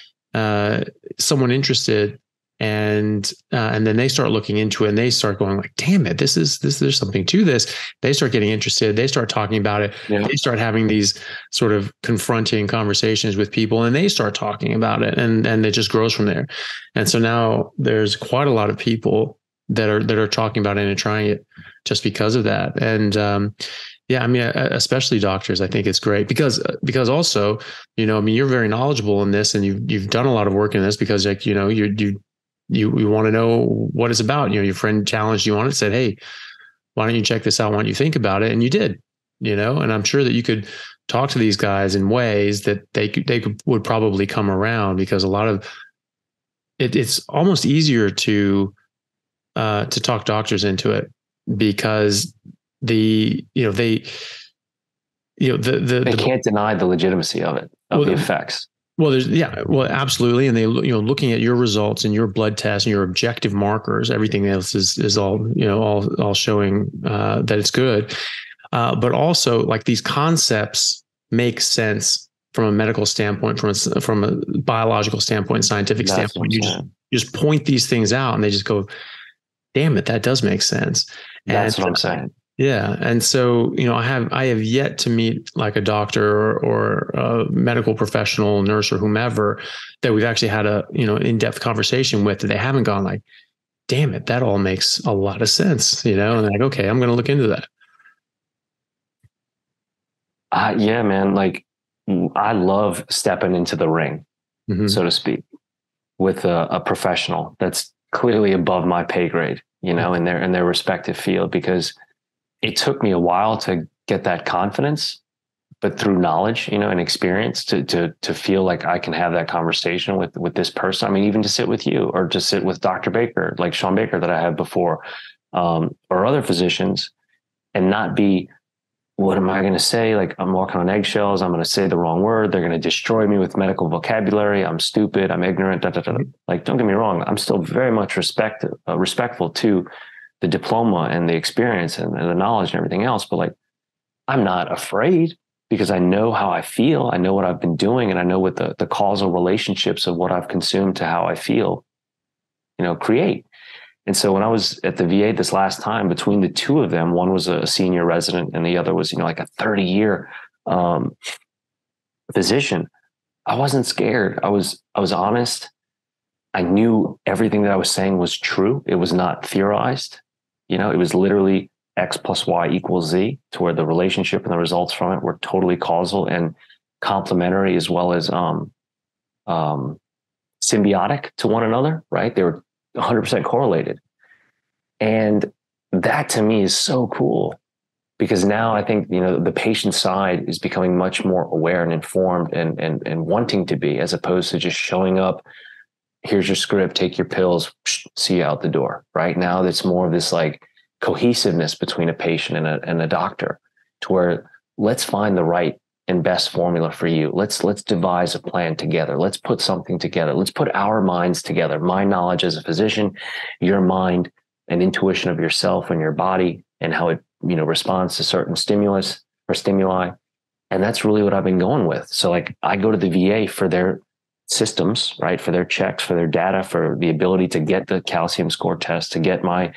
someone interested, and then they start looking into it, and they start going like, damn it, there's something to this. They start getting interested. They start talking about it. Yeah. They start having these sort of confronting conversations with people, and they start talking about it, and it just grows from there. And so now there's quite a lot of people that are talking about it and trying it just because of that. And especially doctors, I think it's great because also, you're very knowledgeable in this, and you've done a lot of work in this, because like, you want to know what it's about. Your friend challenged you on it, said, hey, why don't you check this out? Why don't you think about it? And you did, and I'm sure that you could talk to these guys in ways that they would probably come around, because a lot of it's almost easier to talk doctors into it, because they can't deny the legitimacy of it, the effects. Well, absolutely. And they, looking at your results and your blood tests and your objective markers, everything else is all, all showing that it's good. But also, like, these concepts make sense from a medical standpoint, from a biological standpoint, scientific standpoint. You just point these things out, and they just go, damn it, that does make sense. That's what I'm saying. Yeah. And so, I have yet to meet like a doctor or a medical professional, nurse, or whomever that we've actually had a, in-depth conversation with, that they haven't gone like, damn it, that all makes a lot of sense, and they're like, okay, I'm going to look into that. Yeah, man. Like, I love stepping into the ring, so to speak, with a professional that's clearly above my pay grade, in their respective field, because it took me a while to get that confidence, but through knowledge, and experience to feel like I can have that conversation with this person. I mean, even to sit with you, or to sit with Dr. Baker, like Sean Baker that I had before, or other physicians, and not be, what am I going to say? Like, I'm walking on eggshells. I'm going to say the wrong word. They're going to destroy me with medical vocabulary. I'm stupid. I'm ignorant. Like, don't get me wrong. I'm still very much respectful to the diploma and the experience and the knowledge and everything else. But like, I'm not afraid, because I know how I feel. I know what I've been doing, and I know what the causal relationships of what I've consumed to how I feel, create. And so when I was at the VA this last time, between the two of them, one was a senior resident and the other was, like a 30-year physician, I wasn't scared. I was honest. I knew everything that I was saying was true. It was not theorized. It was literally X plus Y equals Z, to where the relationship and the results from it were totally causal and complementary, as well as symbiotic to one another, right? They were 100% correlated. And that to me is so cool, because now I think, the patient side is becoming much more aware and informed and wanting to be, as opposed to just showing up, here's your script, take your pills, see you out the door. Right now, it's more of this like cohesiveness between a patient and a doctor, to where let's find the right and best formula for you. Let's devise a plan together. Let's put something together. Let's put our minds together. My knowledge as a physician, your mind and intuition of yourself and your body, and how it, responds to certain stimulus or stimuli. And that's really what I've been going with. So like, I go to the VA for their systems, right? For their checks, for their data, for the ability to get the calcium score test, to get my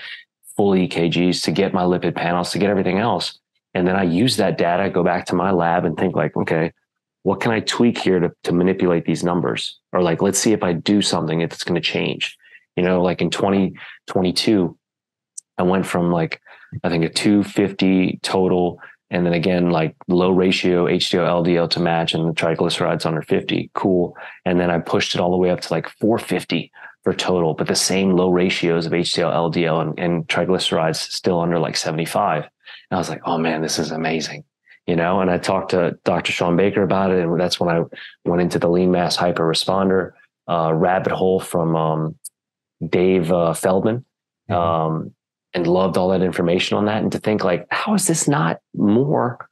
full EKGs, to get my lipid panels, to get everything else. And then I use that data, go back to my lab and think like, okay, what can I tweak here to manipulate these numbers? Or like, let's see if I do something, if it's going to change. Like in 2022, I went from like, I think a 250 total. And then again, like low ratio HDL LDL to match, and the triglycerides under 50. Cool. And then I pushed it all the way up to like 450 for total, but the same low ratios of HDL LDL and triglycerides still under like 75. And I was like, oh man, this is amazing. And I talked to Dr. Sean Baker about it. And that's when I went into the lean mass hyper responder rabbit hole from Dave Feldman, and loved all that information on that. And to think like, how is this not more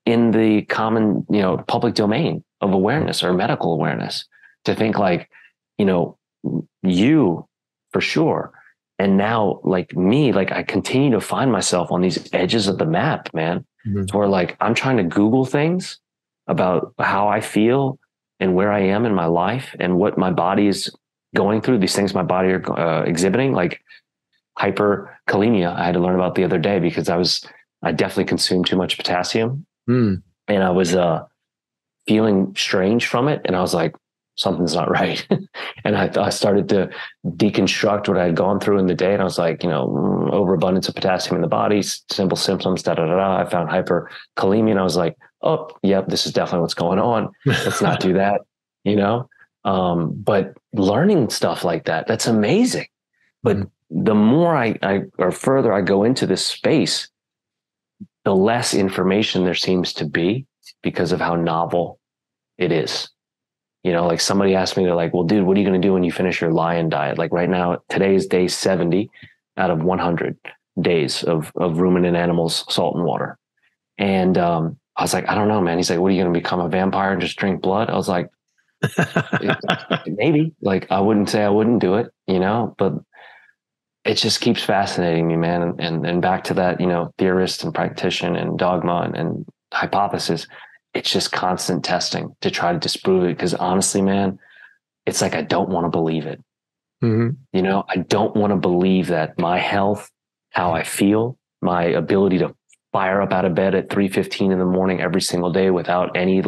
in the common, public domain of awareness or medical awareness? To think like, you for sure. And now like me, like I continue to find myself on these edges of the map, man. It's where like, I'm trying to Google things about how I feel and where I am in my life and what my body is going through, these things my body are exhibiting, like hyperkalemia. I had to learn about the other day because I definitely consumed too much potassium and I was feeling strange from it. And I was like, something's not right. And I started to deconstruct what I had gone through in the day. And I was like, overabundance of potassium in the body, simple symptoms, I found hyperkalemia. And I was like, oh, yep, this is definitely what's going on. Let's not do that, but learning stuff like that, that's amazing. But the more or further I go into this space, the less information there seems to be because of how novel it is. Like somebody asked me, they're like, well, dude, what are you going to do when you finish your lion diet? Like right now, today is day 70 out of 100 days of ruminant animals, salt and water. And I was like, I don't know, man. He's like, what are you going to become, a vampire and just drink blood? I was like, maybe. Like, I wouldn't say I wouldn't do it, but it just keeps fascinating me, man. And back to that, theorist and practitioner and dogma and hypothesis. It's just constant testing to try to disprove it. Because honestly, man, it's like, I don't want to believe it. I don't want to believe that my health, how I feel, my ability to fire up out of bed at 3:15 in the morning every single day without any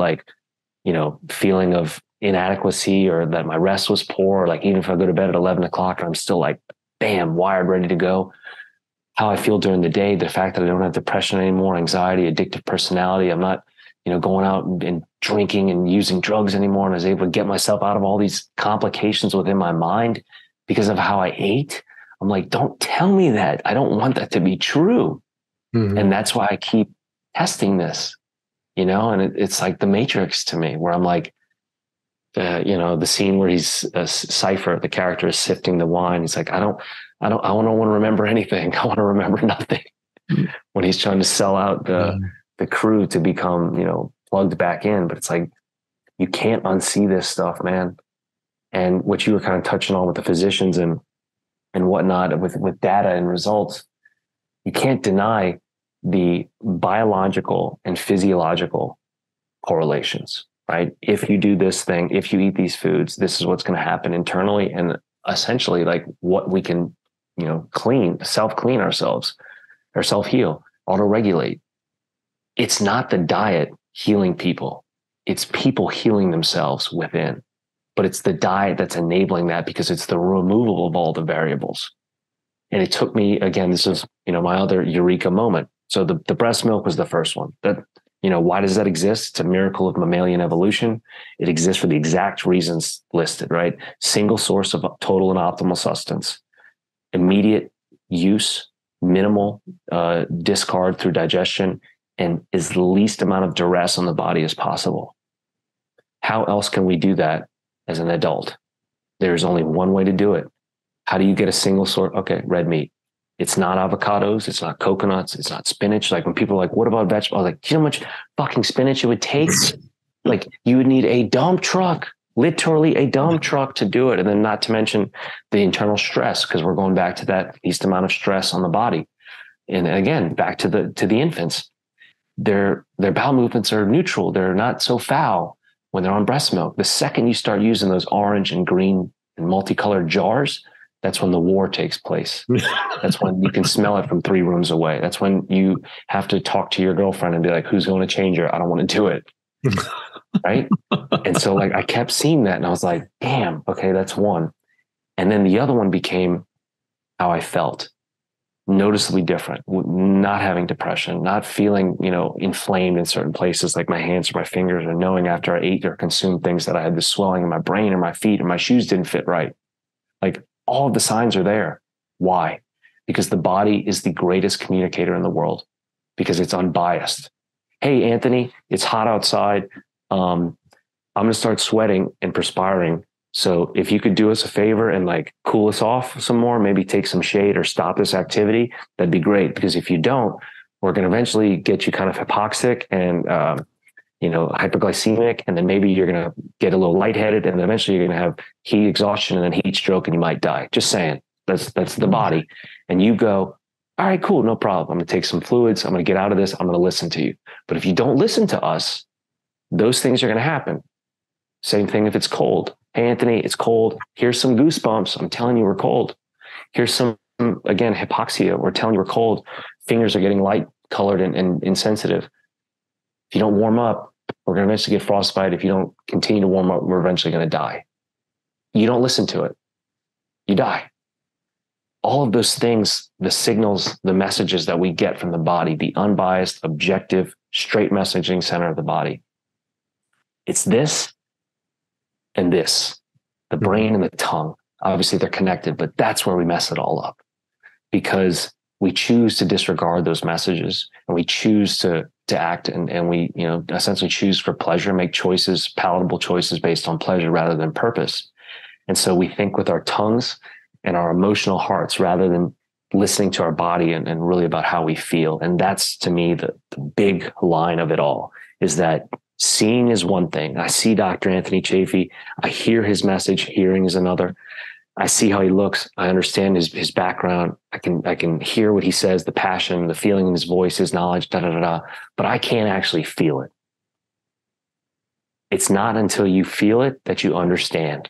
feeling of inadequacy or that my rest was poor. Or like, even if I go to bed at 11 o'clock, I'm still like, bam, wired, ready to go. How I feel during the day, the fact that I don't have depression anymore, anxiety, addictive personality. I'm not going out and drinking and using drugs anymore. And I was able to get myself out of all these complications within my mind because of how I ate. I'm like, don't tell me that. I don't want that to be true. And that's why I keep testing this, and it's like the Matrix to me, where I'm like, the scene where he's Cypher, the character is sifting the wine. He's like, I don't want to remember anything. I want to remember nothing. When he's trying to sell out the crew to become, plugged back in. But it's like, you can't unsee this stuff, man. And what you were kind of touching on with the physicians and whatnot with data and results, you can't deny the biological and physiological correlations, right? If you do this thing, if you eat these foods, this is what's going to happen internally. And essentially like what we can, self-clean ourselves or self-heal, auto-regulate. It's not the diet healing people. It's people healing themselves within, but it's the diet that's enabling that because it's the removal of all the variables. And it took me, again, this is, my other eureka moment. So the breast milk was the first one. That, why does that exist? It's a miracle of mammalian evolution. It exists for the exact reasons listed, right? Single source of total and optimal sustenance, immediate use, minimal discard through digestion, and is the least amount of duress on the body as possible. How else can we do that as an adult? There's only one way to do it. How do you get a single source? Okay, red meat. It's not avocados. It's not coconuts. It's not spinach. Like when people are like, what about vegetables? I was like, do you know how much fucking spinach it would take? Like you would need a dump truck, literally a dump truck to do it. And then not to mention the internal stress, because we're going back to that least amount of stress on the body. And again, back to the infants. Their bowel movements are neutral. They're not so foul when they're on breast milk. The second you start using those orange and green and multicolored jars, that's when the war takes place. That's when you can smell it from 3 rooms away. That's when you have to talk to your girlfriend and be like, who's going to change her? I don't want to do it. Right. And so like, I kept seeing that and I was like, damn, okay, that's one. And then the other one became how I felt. Noticeably different, not having depression, not feeling, inflamed in certain places like my hands or my fingers, or knowing after I ate or consumed things that I had this swelling in my brain or my feet or my shoes didn't fit right. Like all of the signs are there. Why? Because the body is the greatest communicator in the world, because it's unbiased. hey, Anthony, it's hot outside. I'm going to start sweating and perspiring. So if you could do us a favor and like cool us off some more, maybe take some shade or stop this activity, that'd be great. Because if you don't, we're going to eventually get you kind of hypoxic and, hyperglycemic. And then maybe you're going to get a little lightheaded, and then eventually you're going to have heat exhaustion and then heat stroke, and you might die. Just saying. That's the body. And you go, all right, cool. No problem. I'm going to take some fluids. I'm going to get out of this. I'm going to listen to you. But if you don't listen to us, those things are going to happen. Same thing if it's cold. Hey, Anthony, it's cold. Here's some goosebumps. I'm telling you we're cold. Here's some, again, hypoxia. We're telling you we're cold. Fingers are getting light colored and insensitive. If you don't warm up, we're going to eventually get frostbite. If you don't continue to warm up, we're eventually going to die. You don't listen to it, you die. All of those things, the signals, the messages that we get from the body, the unbiased, objective, straight messaging center of the body. It's this and this, the brain and the tongue. Obviously they're connected, but that's where we mess it all up, because we choose to disregard those messages, and we choose to act and we, essentially choose for pleasure, make choices, palatable choices based on pleasure rather than purpose. And so we think with our tongues and our emotional hearts rather than listening to our body and really about how we feel. And that's, to me, the big line of it all, is that seeing is one thing. I see Dr. Anthony Chafee. I hear his message. Hearing is another. I see how he looks. I understand his background. I can hear what he says, the passion, the feeling in his voice, his knowledge, but I can't actually feel it. It's not until you feel it that you understand.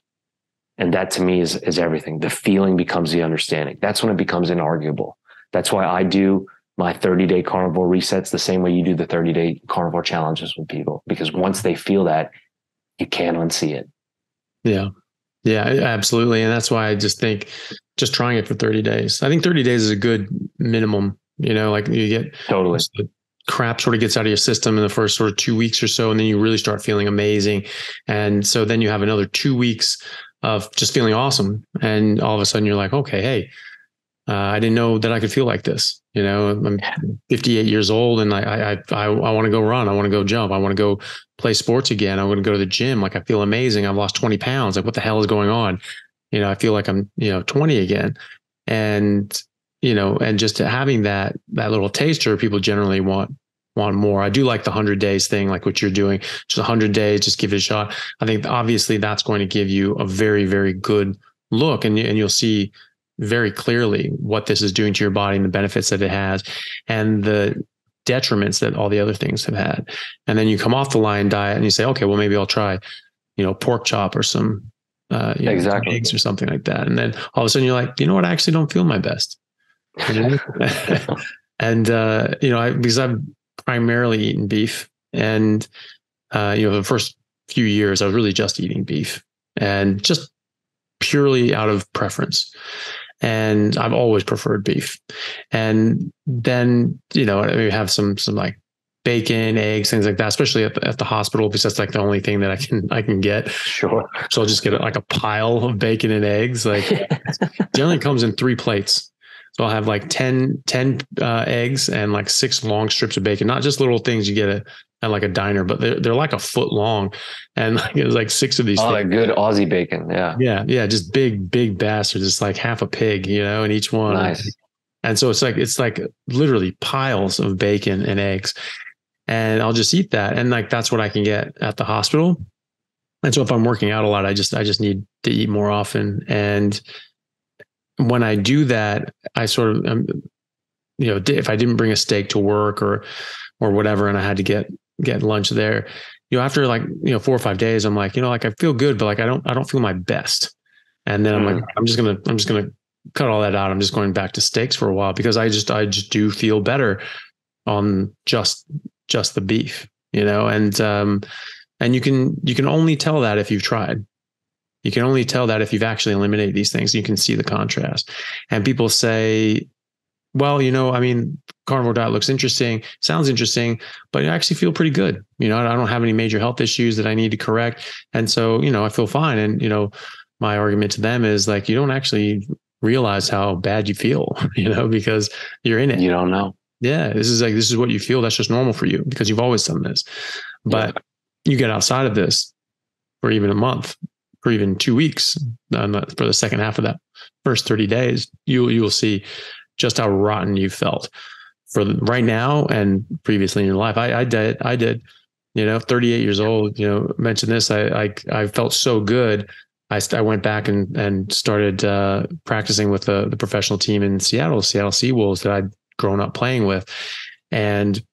And that, to me, is everything. The feeling becomes the understanding. That's when it becomes inarguable. That's why I do my 30-day carnivore resets the same way you do the 30-day carnivore challenges with people, because once they feel that, you can't unsee it. Yeah. Yeah, absolutely. And that's why I just think just trying it for 30 days. I think 30 days is a good minimum, like you get totally the crap sort of gets out of your system in the first sort of 2 weeks or so. And then you really start feeling amazing. And so then you have another 2 weeks of just feeling awesome. And all of a sudden you're like, okay, hey, I didn't know that I could feel like this. I'm 58 years old and I want to go run. I want to go jump. I want to go play sports again. I want to go to the gym. Like, I feel amazing. I've lost 20 pounds. Like, what the hell is going on? I feel like I'm, 20 again. And, and just having that little taster, people generally want more. I do like the 100 days thing, like what you're doing, just 100 days, just give it a shot. I think obviously that's going to give you a very, very good look, and you'll see very clearly what this is doing to your body and the benefits that it has and the detriments that all the other things have had. And then you come off the lion diet and you say, okay, well, maybe I'll try, pork chop or some, exactly, eggs or something like that. And then all of a sudden you're like, I actually don't feel my best. And, because I've primarily eaten beef, and, the first few years I was really just eating beef, and just purely out of preference. And I've always preferred beef. And then, we have some like bacon, eggs, things like that, especially at the hospital, because that's like the only thing that I can get. Sure. So I'll just get like a pile of bacon and eggs. Like, generally comes in 3 plates. So I'll have like 10 eggs and like 6 long strips of bacon, not just little things you get at like a diner, but they're like a foot long. And like, it was like 6 of these. Oh, like good Aussie bacon. Yeah. Yeah. Just big bastards. It's like half a pig, in each one. Nice. And so it's like literally piles of bacon and eggs, and I'll just eat that. And like, that's what I can get at the hospital. And so if I'm working out a lot, I just need to eat more often. And when I do that, I sort of, if I didn't bring a steak to work or whatever, and I had to get lunch there, after like, 4 or 5 days, I'm like, like I feel good, but like, I don't feel my best. And then I'm like, I'm just going to cut all that out. I'm just going back to steaks for a while, because I just do feel better on just the beef, and you can only tell that if you've tried. You can only tell that if you've actually eliminated these things. You can see the contrast. And people say, well, carnivore diet looks interesting, sounds interesting, but I actually feel pretty good. I don't have any major health issues that I need to correct. And so, I feel fine. And, my argument to them is like, you don't actually realize how bad you feel, because you're in it. You don't know. Yeah, this is what you feel. That's just normal for you because you've always done this. But you get outside of this for even a month, or even 2 weeks, for the second half of that first 30 days, you'll see just how rotten you felt for right now and previously in your life. I did, 38 years old, mentioned this. I felt so good. I went back and started practicing with the professional team in Seattle Seawolves that I'd grown up playing with. And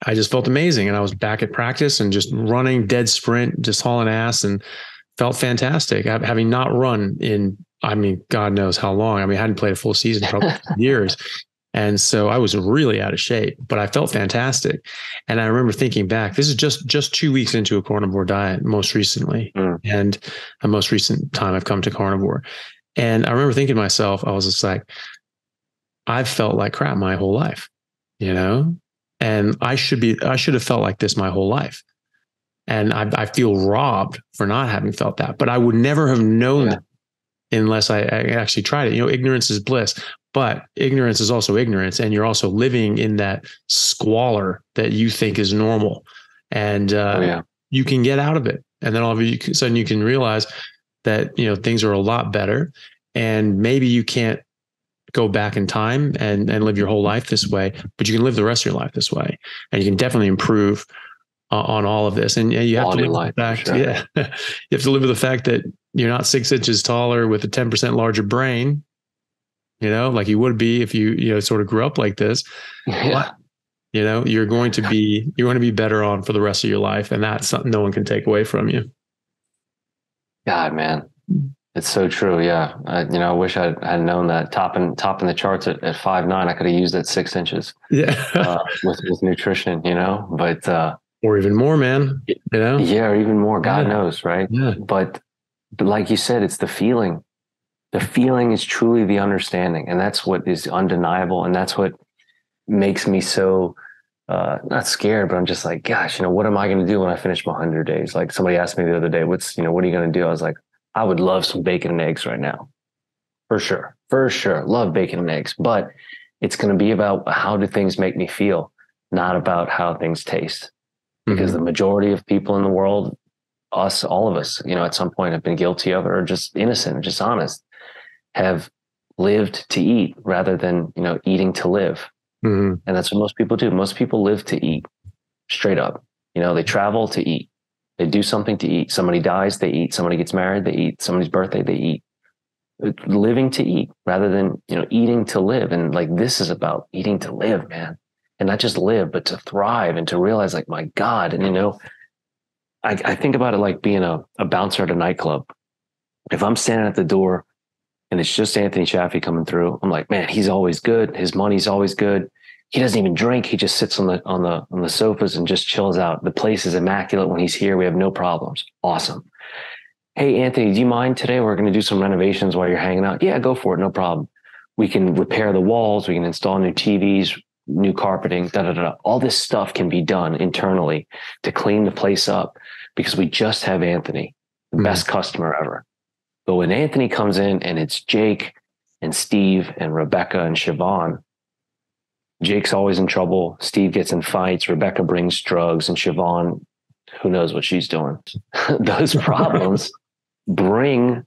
I just felt amazing. And I was back at practice and just running dead sprint, just hauling ass, and felt fantastic. Having not run in, God knows how long. I hadn't played a full season for probably years. And so I was really out of shape, but I felt fantastic. And I remember thinking back, this is just 2 weeks into a carnivore diet, most recently, and the most recent time I've come to carnivore. And I remember thinking to myself, I was just like, I've felt like crap my whole life, and I should have felt like this my whole life. And I feel robbed for not having felt that, but I would never have known that unless I actually tried it. Ignorance is bliss. But ignorance is also ignorance, and you're also living in that squalor that you think is normal, and you can get out of it. And then all of a sudden you can realize that things are a lot better, and maybe you can't go back in time and live your whole life this way, but you can live the rest of your life this way, and you can definitely improve on all of this. And you have to live with the fact, you have to live with the fact that you're not 6 inches taller with a 10% larger brain. Like you would be if you sort of grew up like this. But, you're going to be better on for the rest of your life. And that's something no one can take away from you. God, man, it's so true. Yeah. I wish I had known that topping the charts at 5'9", I could have used that 6 inches with nutrition, but, or even more, man, Yeah. Or even more, God knows. Right. Yeah. But like you said, it's the feeling. The feeling is truly the understanding. And that's what is undeniable. And that's what makes me so, not scared, but I'm just like, gosh, what am I going to do when I finish my 100 days? Like somebody asked me the other day, what are you going to do? I was like, I would love some bacon and eggs right now. For sure. Love bacon and eggs, but it's going to be about how do things make me feel, not about how things taste. Because the majority of people in the world, us, all of us, at some point have been guilty of it, or just innocent, or just honest, have lived to eat rather than, eating to live. And that's what most people do. Most people live to eat, straight up. They travel to eat. They do something to eat. Somebody dies, they eat. Somebody gets married, they eat. Somebody's birthday, they eat. Living to eat rather than, eating to live. And like, this is about eating to live, man. And not just live, but to thrive and to realize like, my God. And, I think about it like being a bouncer at a nightclub. If I'm standing at the door and it's just Anthony Chaffee coming through, I'm like, man, he's always good. His money's always good. He doesn't even drink. He just sits on the sofas and just chills out. The place is immaculate when he's here. We have no problems. Awesome. Hey, Anthony, do you mind today? We're going to do some renovations while you're hanging out. Yeah, go for it. No problem. We can repair the walls. We can install new TVs, new carpeting, All this stuff can be done internally to clean the place up because we just have Anthony, the best customer ever. But when Anthony comes in and it's Jake and Steve and Rebecca and Siobhan, Jake's always in trouble. Steve gets in fights. Rebecca brings drugs, and Siobhan, who knows what she's doing. Those problems bring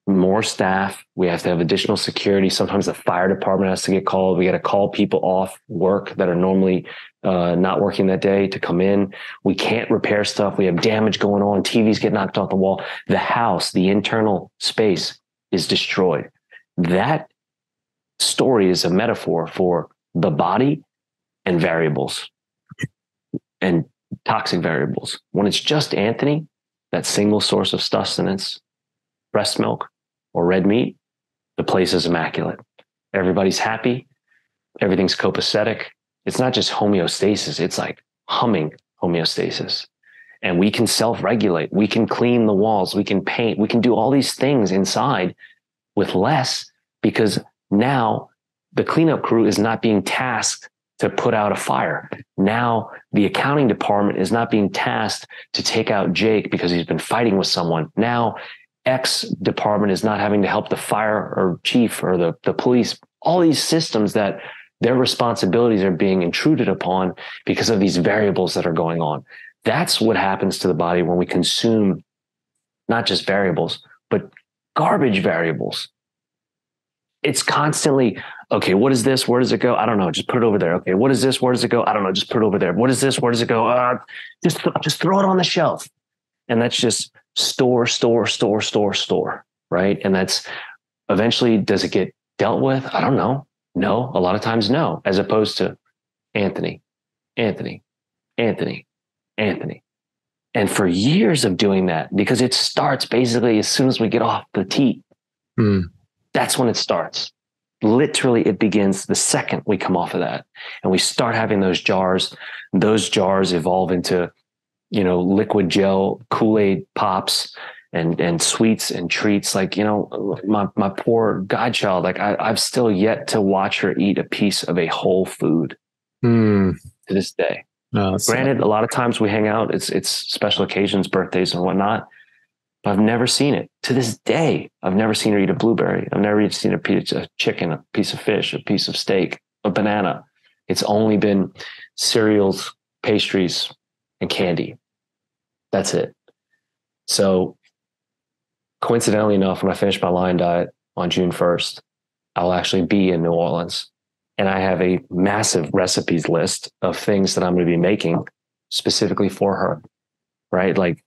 more staff. We have to have additional security. Sometimes the fire department has to get called. We got to call people off work that are normally not working that day to come in. We can't repair stuff. We have damage going on. TVs get knocked off the wall. The house, the internal space is destroyed. That story is a metaphor for the body and variables and toxic variables. When it's just Anthony, that single source of sustenance, breast milk or red meat, the place is immaculate. Everybody's happy. Everything's copacetic. It's not just homeostasis. It's like humming homeostasis. And we can self-regulate. We can clean the walls. We can paint. We can do all these things inside with less, because now the cleanup crew is not being tasked to put out a fire. Now the accounting department is not being tasked to take out Jake because he's been fighting with someone. Now X department is not having to help the fire or chief or the police. All these systems that Their responsibilities are being intruded upon because of these variables that are going on. That's what happens to the body when we consume not just variables, but garbage variables. It's constantly, okay, what is this? Where does it go? I don't know. Just put it over there. Okay, what is this? Where does it go? I don't know. Just put it over there. What is this? Where does it go? Just throw it on the shelf. And that's just store, right? And that's eventually, does it get dealt with? I don't know. No, a lot of times no, as opposed to Anthony. And for years of doing that, because it starts basically as soon as we get off the tee. That's when it starts. Literally, it begins the second we come off of that. And we start having those jars. Those jars evolve into, liquid gel, Kool-Aid pops, and sweets and treats. Like, my poor godchild, like I've still yet to watch her eat a piece of a whole food to this day. Granted, a lot of times we hang out, it's special occasions, birthdays and whatnot, but I've never seen it to this day. I've never seen her eat a blueberry. I've never even seen her eat a chicken, a piece of fish, a piece of steak, a banana. It's only been cereals, pastries, and candy. That's it. So coincidentally enough, when I finish my Lion Diet on June 1st, I'll actually be in New Orleans. And I have a massive recipes list of things that I'm going to be making specifically for her, right? Like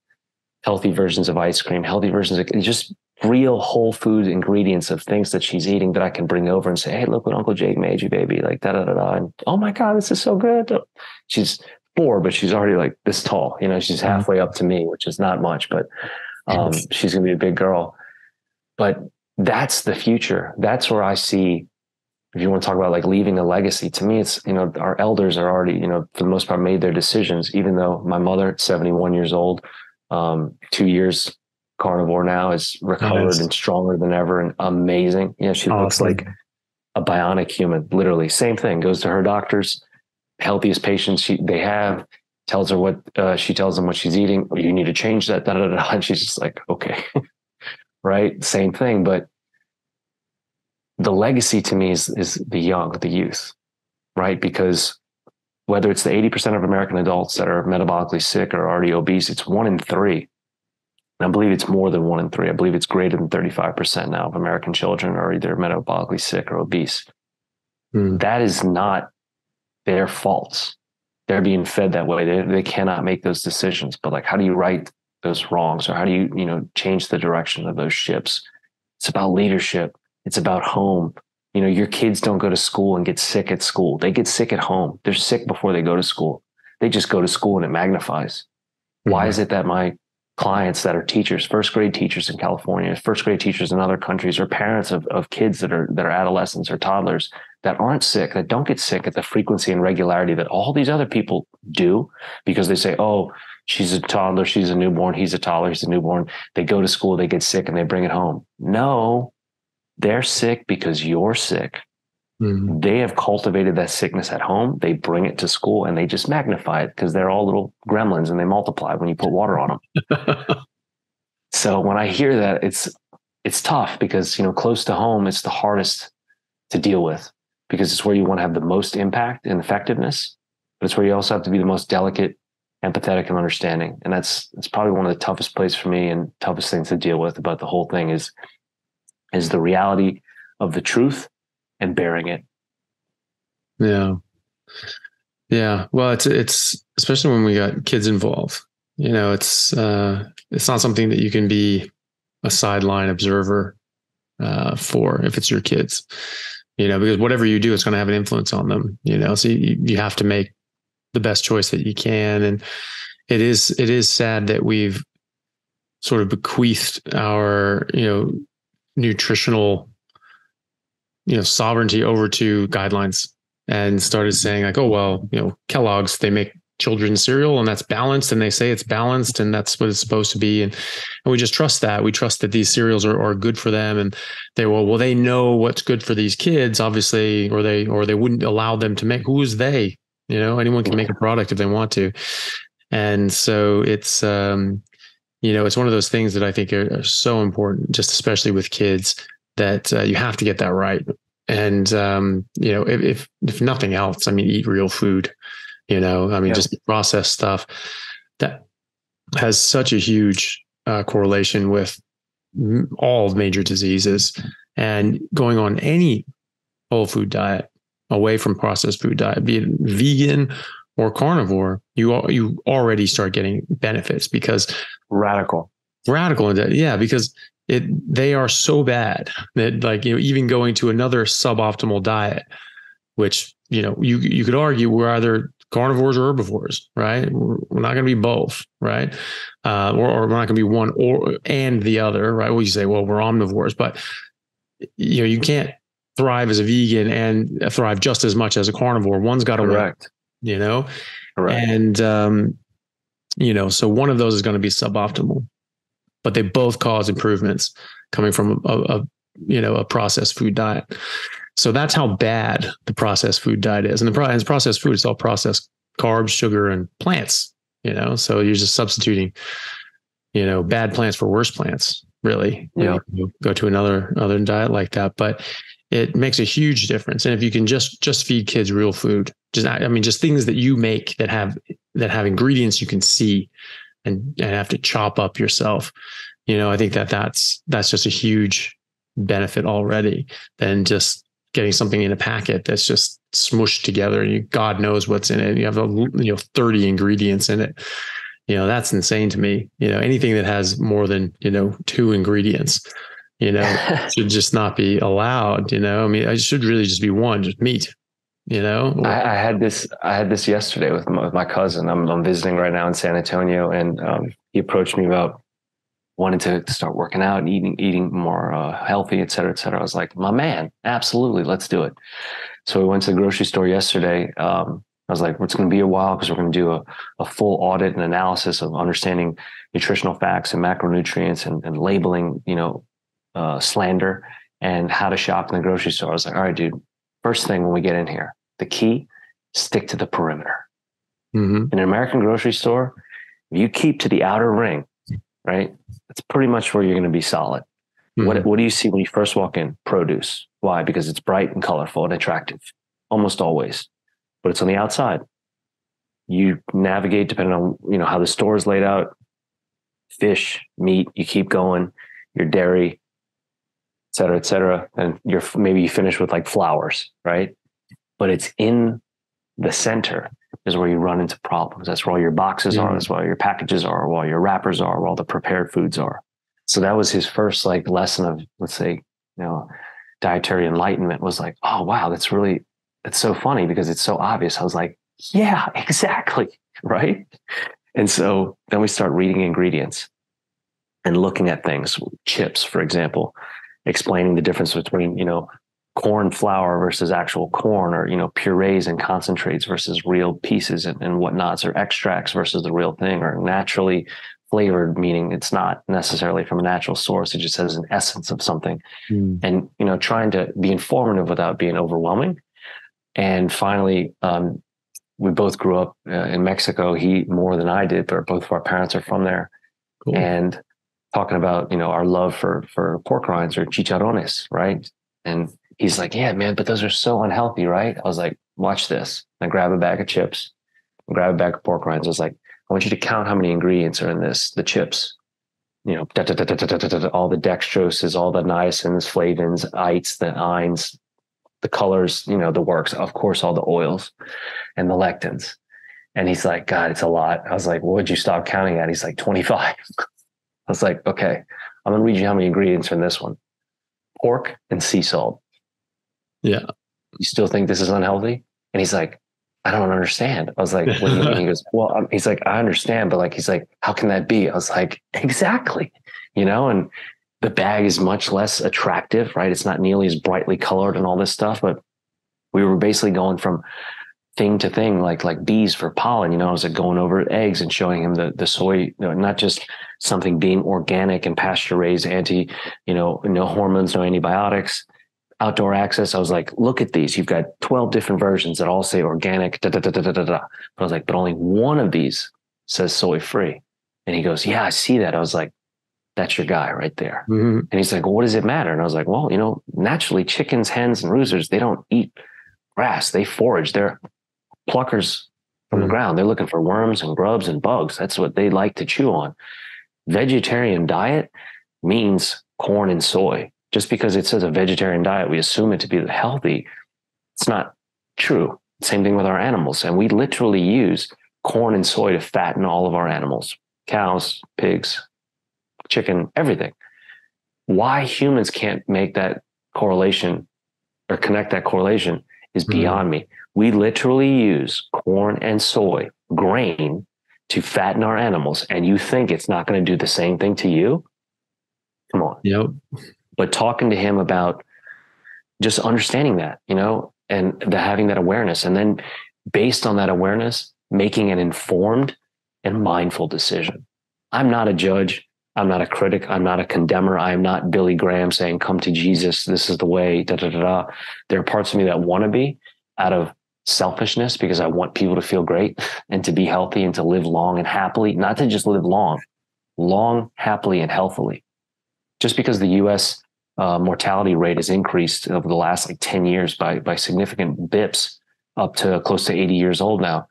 healthy versions of ice cream, healthy versions of just real whole food ingredients of things that she's eating that I can bring over and say, hey, look what Uncle Jake made you, baby. Like da-da-da-da. And oh my God, this is so good. She's 4, but she's already like this tall. She's halfway up to me, which is not much, but she's going to be a big girl. But that's the future. That's where I see, if you want to talk about like leaving a legacy, to me, it's, our elders are already, for the most part, made their decisions, even though my mother, 71 years old, 2 years carnivore now, is recovered and stronger than ever and amazing. She looks like a bionic human, literally. Same thing, goes to her doctors, healthiest patients they have, tells her what, she tells them what she's eating. Oh, you need to change that, and she's just like, okay, right? Same thing. But the legacy to me is the young, the youth, right? Because whether it's the 80% of American adults that are metabolically sick or already obese, it's 1 in 3. And I believe it's more than 1 in 3. I believe it's greater than 35% now of American children are either metabolically sick or obese. That is not their faults. They're being fed that way. They cannot make those decisions. But like, how do you right those wrongs? Or how do you, change the direction of those ships? It's about leadership. It's about home. Your kids don't go to school and get sick at school. They get sick at home. They're sick before they go to school. They just go to school and it magnifies. Why is it that my clients that are teachers, first grade teachers in California, first grade teachers in other countries, or parents of kids that are adolescents or toddlers that aren't sick, that don't get sick at the frequency and regularity that all these other people do, because they say, oh, she's a toddler, she's a newborn, he's a toddler, he's a newborn. They go to school, they get sick, and they bring it home. No, they're sick because you're sick. They have cultivated that sickness at home. They bring it to school and they just magnify it because they're all little gremlins and they multiply when you put water on them. So when I hear that, it's tough because, close to home, it's the hardest to deal with because it's where you want to have the most impact and effectiveness, but it's where you also have to be the most delicate, empathetic, and understanding. And it's probably one of the toughest places for me and toughest things to deal with about the whole thing is the reality of the truth and bearing it. Yeah. Well, it's especially when we got kids involved, it's not something that you can be a sideline observer for if it's your kids, because whatever you do, it's going to have an influence on them, so you have to make the best choice that you can. And it is sad that we've sort of bequeathed our, nutritional, sovereignty over to guidelines and started saying like, oh, well, Kellogg's, they make children's cereal and that's balanced and they say it's balanced and that's what it's supposed to be. And we just trust that. We trust that these cereals are good for them. And they know what's good for these kids, obviously, or they wouldn't allow them to make. Who is they? Anyone can make a product if they want to. And so it's, it's one of those things that I think are so important, just especially with kids, that you have to get that right. And, if nothing else, I mean, eat real food, just processed stuff that has such a huge correlation with all major diseases. And going on any whole food diet, away from processed food diet, be it vegan or carnivore, you already start getting benefits because radical, because they are so bad that even going to another suboptimal diet, which you could argue we're either carnivores or herbivores, right? We're not going to be both, right? Or we're not going to be one and the other, right? Well, you say, well, we're omnivores, but you can't thrive as a vegan and thrive just as much as a carnivore. One's got to correct, win, correct. And so one of those is going to be suboptimal, but they both cause improvements coming from a processed food diet. So that's how bad the processed food diet is. And the processed food is all processed carbs, sugar, and plants, so you're just substituting, bad plants for worse plants, really. You go to another diet like that, but it makes a huge difference. And if you can just feed kids real food, just things that you make that have ingredients you can see and have to chop up yourself, I think that's just a huge benefit already than just getting something in a packet that's just smushed together and God knows what's in it. You have 30 ingredients in it. That's insane to me. Anything that has more than 2 ingredients, should just not be allowed. I should really just be one, just meat. I had this yesterday with my cousin. I'm visiting right now in San Antonio, and he approached me about wanting to start working out and eating more healthy, et cetera, et cetera. I was like, my man, absolutely, let's do it. So we went to the grocery store yesterday. I was like, it's going to be a while because we're going to do a full audit and analysis of understanding nutritional facts and macronutrients and labeling, slander and how to shop in the grocery store. I was like, all right, dude, first thing when we get in here, the key, stick to the perimeter. In an American grocery store, if you keep to the outer ring, right? That's pretty much where you're going to be solid. What do you see when you first walk in? Produce. Why? Because it's bright and colorful and attractive, almost always. But it's on the outside. You navigate depending on how the store is laid out. Fish, meat. You keep going. Your dairy, et cetera, and maybe you finish with like flowers, right? But it's in the center is where you run into problems. That's where all your boxes are. That's where your packages are, where all your wrappers are, where all the prepared foods are. So that was his first lesson of, let's say, dietary enlightenment, was like, oh, wow, that's so funny because it's so obvious. I was like, yeah, exactly. Right. And so then we start reading ingredients and looking at things, chips, for example, explaining the difference between, corn flour versus actual corn, or, purees and concentrates versus real pieces and whatnots, or extracts versus the real thing, or naturally flavored, meaning it's not necessarily from a natural source. It just has an essence of something. And, trying to be informative without being overwhelming. And finally, we both grew up in Mexico. He more than I did, but both of our parents are from there. Cool. And talking about, our love for pork rinds or chicharrones, right? And he's like, yeah, man, but those are so unhealthy, right? I was like, watch this. I grab a bag of chips, grab a bag of pork rinds. I was like, I want you to count how many ingredients are in the chips. All the dextroses, all the niacins, flavins, ites, the ines, the colors, the works, of course, all the oils and the lectins. And he's like, God, it's a lot. I was like, what would you stop counting at? He's like, 25. I was like, okay, I'm going to read you how many ingredients are in this one. Pork and sea salt. Yeah. You still think this is unhealthy? And he's like, I don't understand. I was like, what do you mean? He goes, well, he's like, I understand, but he's like, how can that be? I was like, exactly. And the bag is much less attractive, right? It's not nearly as brightly colored and all this stuff, but we were basically going from thing to thing, like bees for pollen. I was like going over eggs and showing him the soy, not just something being organic and pasture raised, no hormones, no antibiotics, outdoor access. I was like, look at these. You've got 12 different versions that all say organic, But I was like, but only one of these says soy free. And he goes, yeah, I see that. I was like, that's your guy right there. Mm-hmm. And he's like, well, what does it matter? And I was like, well, naturally chickens, hens, and roosters, they don't eat grass. They forage. They're pluckers from the ground. They're looking for worms and grubs and bugs. That's what they like to chew on. Vegetarian diet means corn and soy. Just because it says a vegetarian diet, we assume it to be healthy. It's not true. Same thing with our animals. And we literally use corn and soy to fatten all of our animals, cows, pigs, chicken, everything. Why humans can't make that correlation or connect that correlation is beyond me. We literally use corn and soy, grain, to fatten our animals. And you think it's not going to do the same thing to you? Come on. Yep. But talking to him about just understanding that, and having that awareness, and then based on that awareness, making an informed and mindful decision. I'm not a judge. I'm not a critic. I'm not a condemner. I am not Billy Graham saying, come to Jesus. This is the way, da, da, da, da. There are parts of me that want to be out of selfishness because I want people to feel great and to be healthy and to live long and happily, not to just live long, happily and healthily. Just because the US mortality rate has increased over the last 10 years by significant bips up to close to 80 years old now.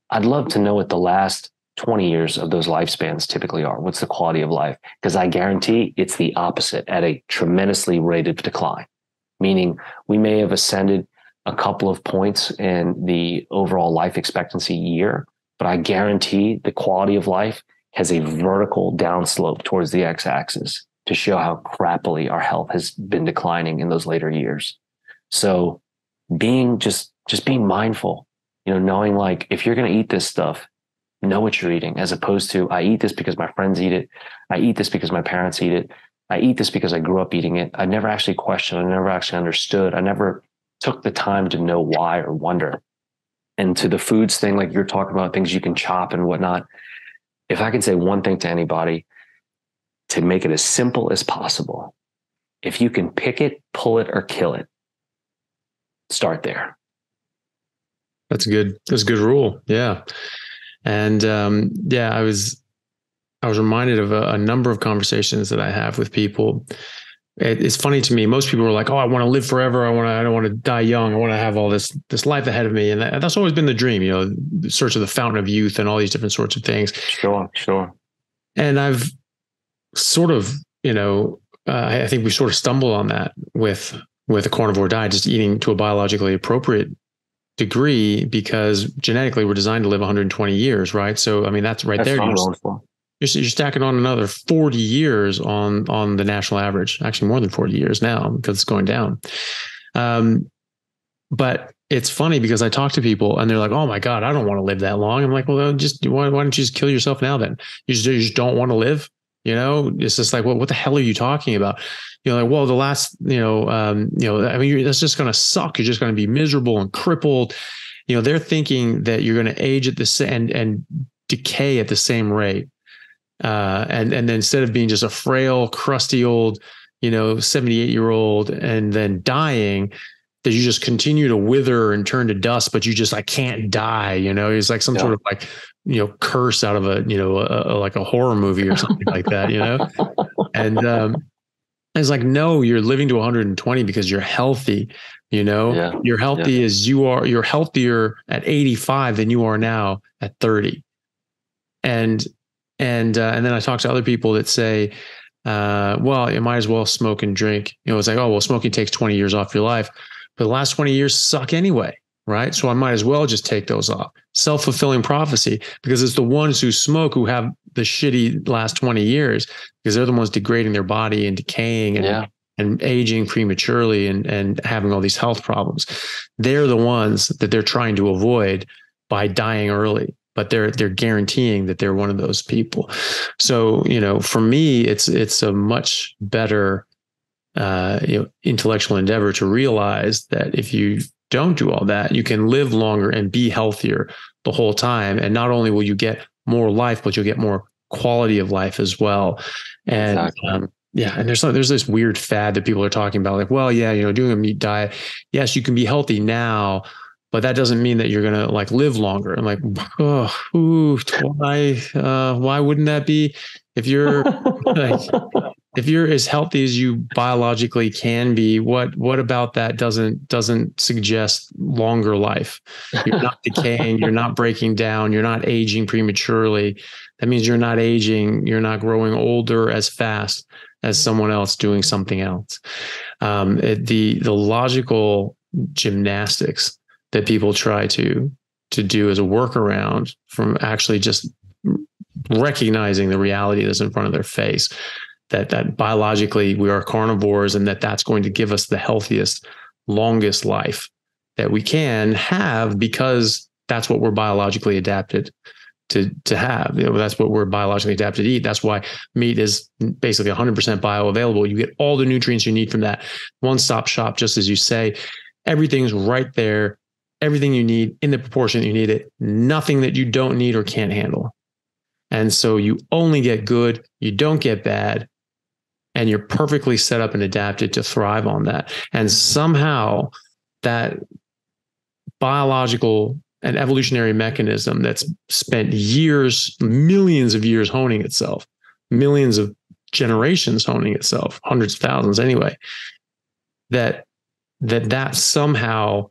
I'd love to know what the last 20 years of those lifespans typically are. What's the quality of life? Because I guarantee it's the opposite at a tremendously rate of decline, meaning we may have ascended a couple of points in the overall life expectancy year, but I guarantee the quality of life has a vertical downslope towards the x-axis to show how crappily our health has been declining in those later years. So being just being mindful, knowing if you're going to eat this stuff, know what you're eating, as opposed to I eat this because my friends eat it. I eat this because my parents eat it. I eat this because I grew up eating it. I never actually questioned. I never actually understood. I never took the time to know why or wonder. And to the foods thing, like you're talking about things you can chop and whatnot. If I can say one thing to anybody to make it as simple as possible, if you can pick it, pull it, or kill it, start there. That's a good rule. Yeah. And I was reminded of a number of conversations that I have with people. It's funny to me. Most people are like, "Oh, I want to live forever. I don't want to die young. I want to have all this life ahead of me." And that's always been the dream, the search of the fountain of youth and all these different sorts of things. Sure. And I've sort of, I think we sort of stumbled on that with a carnivore diet, just eating to a biologically appropriate degree, because genetically we're designed to live 120 years, right? So, I mean, that's right there. You're stacking on another 40 years on the national average, actually more than 40 years now because it's going down. But it's funny because I talk to people and they're like, "Oh my God, I don't want to live that long." I'm like, "Well, then why don't you just kill yourself now then? You just don't want to live?" It's just like, what the hell are you talking about? Well, the last, I mean, that's just going to suck. You're just going to be miserable and crippled. They're thinking that you're going to age at the same and decay at the same rate. And then instead of being just a frail, crusty old, 78-year-old and then dying, that you just continue to wither and turn to dust, but you just can't die. It's like some sort of curse out of a horror movie or something like that, and it's like, no, you're living to 120 because you're healthy. You're healthy as you are. You're healthier at 85 than you are now at 30. And then I talk to other people that say, well, you might as well smoke and drink. It's like, oh, well, smoking takes 20 years off your life, but the last 20 years suck anyway. Right. So I might as well just take those off. Self-fulfilling prophecy, because it's the ones who smoke who have the shitty last 20 years, because they're the ones degrading their body and decaying and aging prematurely and having all these health problems. They're the ones that they're trying to avoid by dying early, but they're guaranteeing that they're one of those people. So, for me, it's a much better, intellectual endeavor to realize that if you don't do all that, you can live longer and be healthier the whole time. And not only will you get more life, but you'll get more quality of life as well. And exactly. And there's this weird fad that people are talking about, like, well, doing a meat diet, yes, you can be healthy now, but that doesn't mean that you're going to like live longer. And like, why wouldn't that be? If you're like, if you're as healthy as you biologically can be, what about that doesn't suggest longer life? You're not decaying, you're not breaking down, you're not aging prematurely. That means you're not aging, you're not growing older as fast as someone else doing something else. The logical gymnastics that people try to do as a workaround from actually just recognizing the reality that's in front of their face, that biologically we are carnivores, and that's going to give us the healthiest, longest life that we can have, because that's what we're biologically adapted to have. That's what we're biologically adapted to eat. That's why meat is basically 100% bioavailable. You get all the nutrients you need from that one-stop shop, just as you say. Everything's right there. Everything you need in the proportion that you need it. Nothing that you don't need or can't handle. And so you only get good, you don't get bad, and you're perfectly set up and adapted to thrive on that. And somehow that biological and evolutionary mechanism that's spent years, millions of years honing itself, millions of generations honing itself, hundreds of thousands anyway, that somehow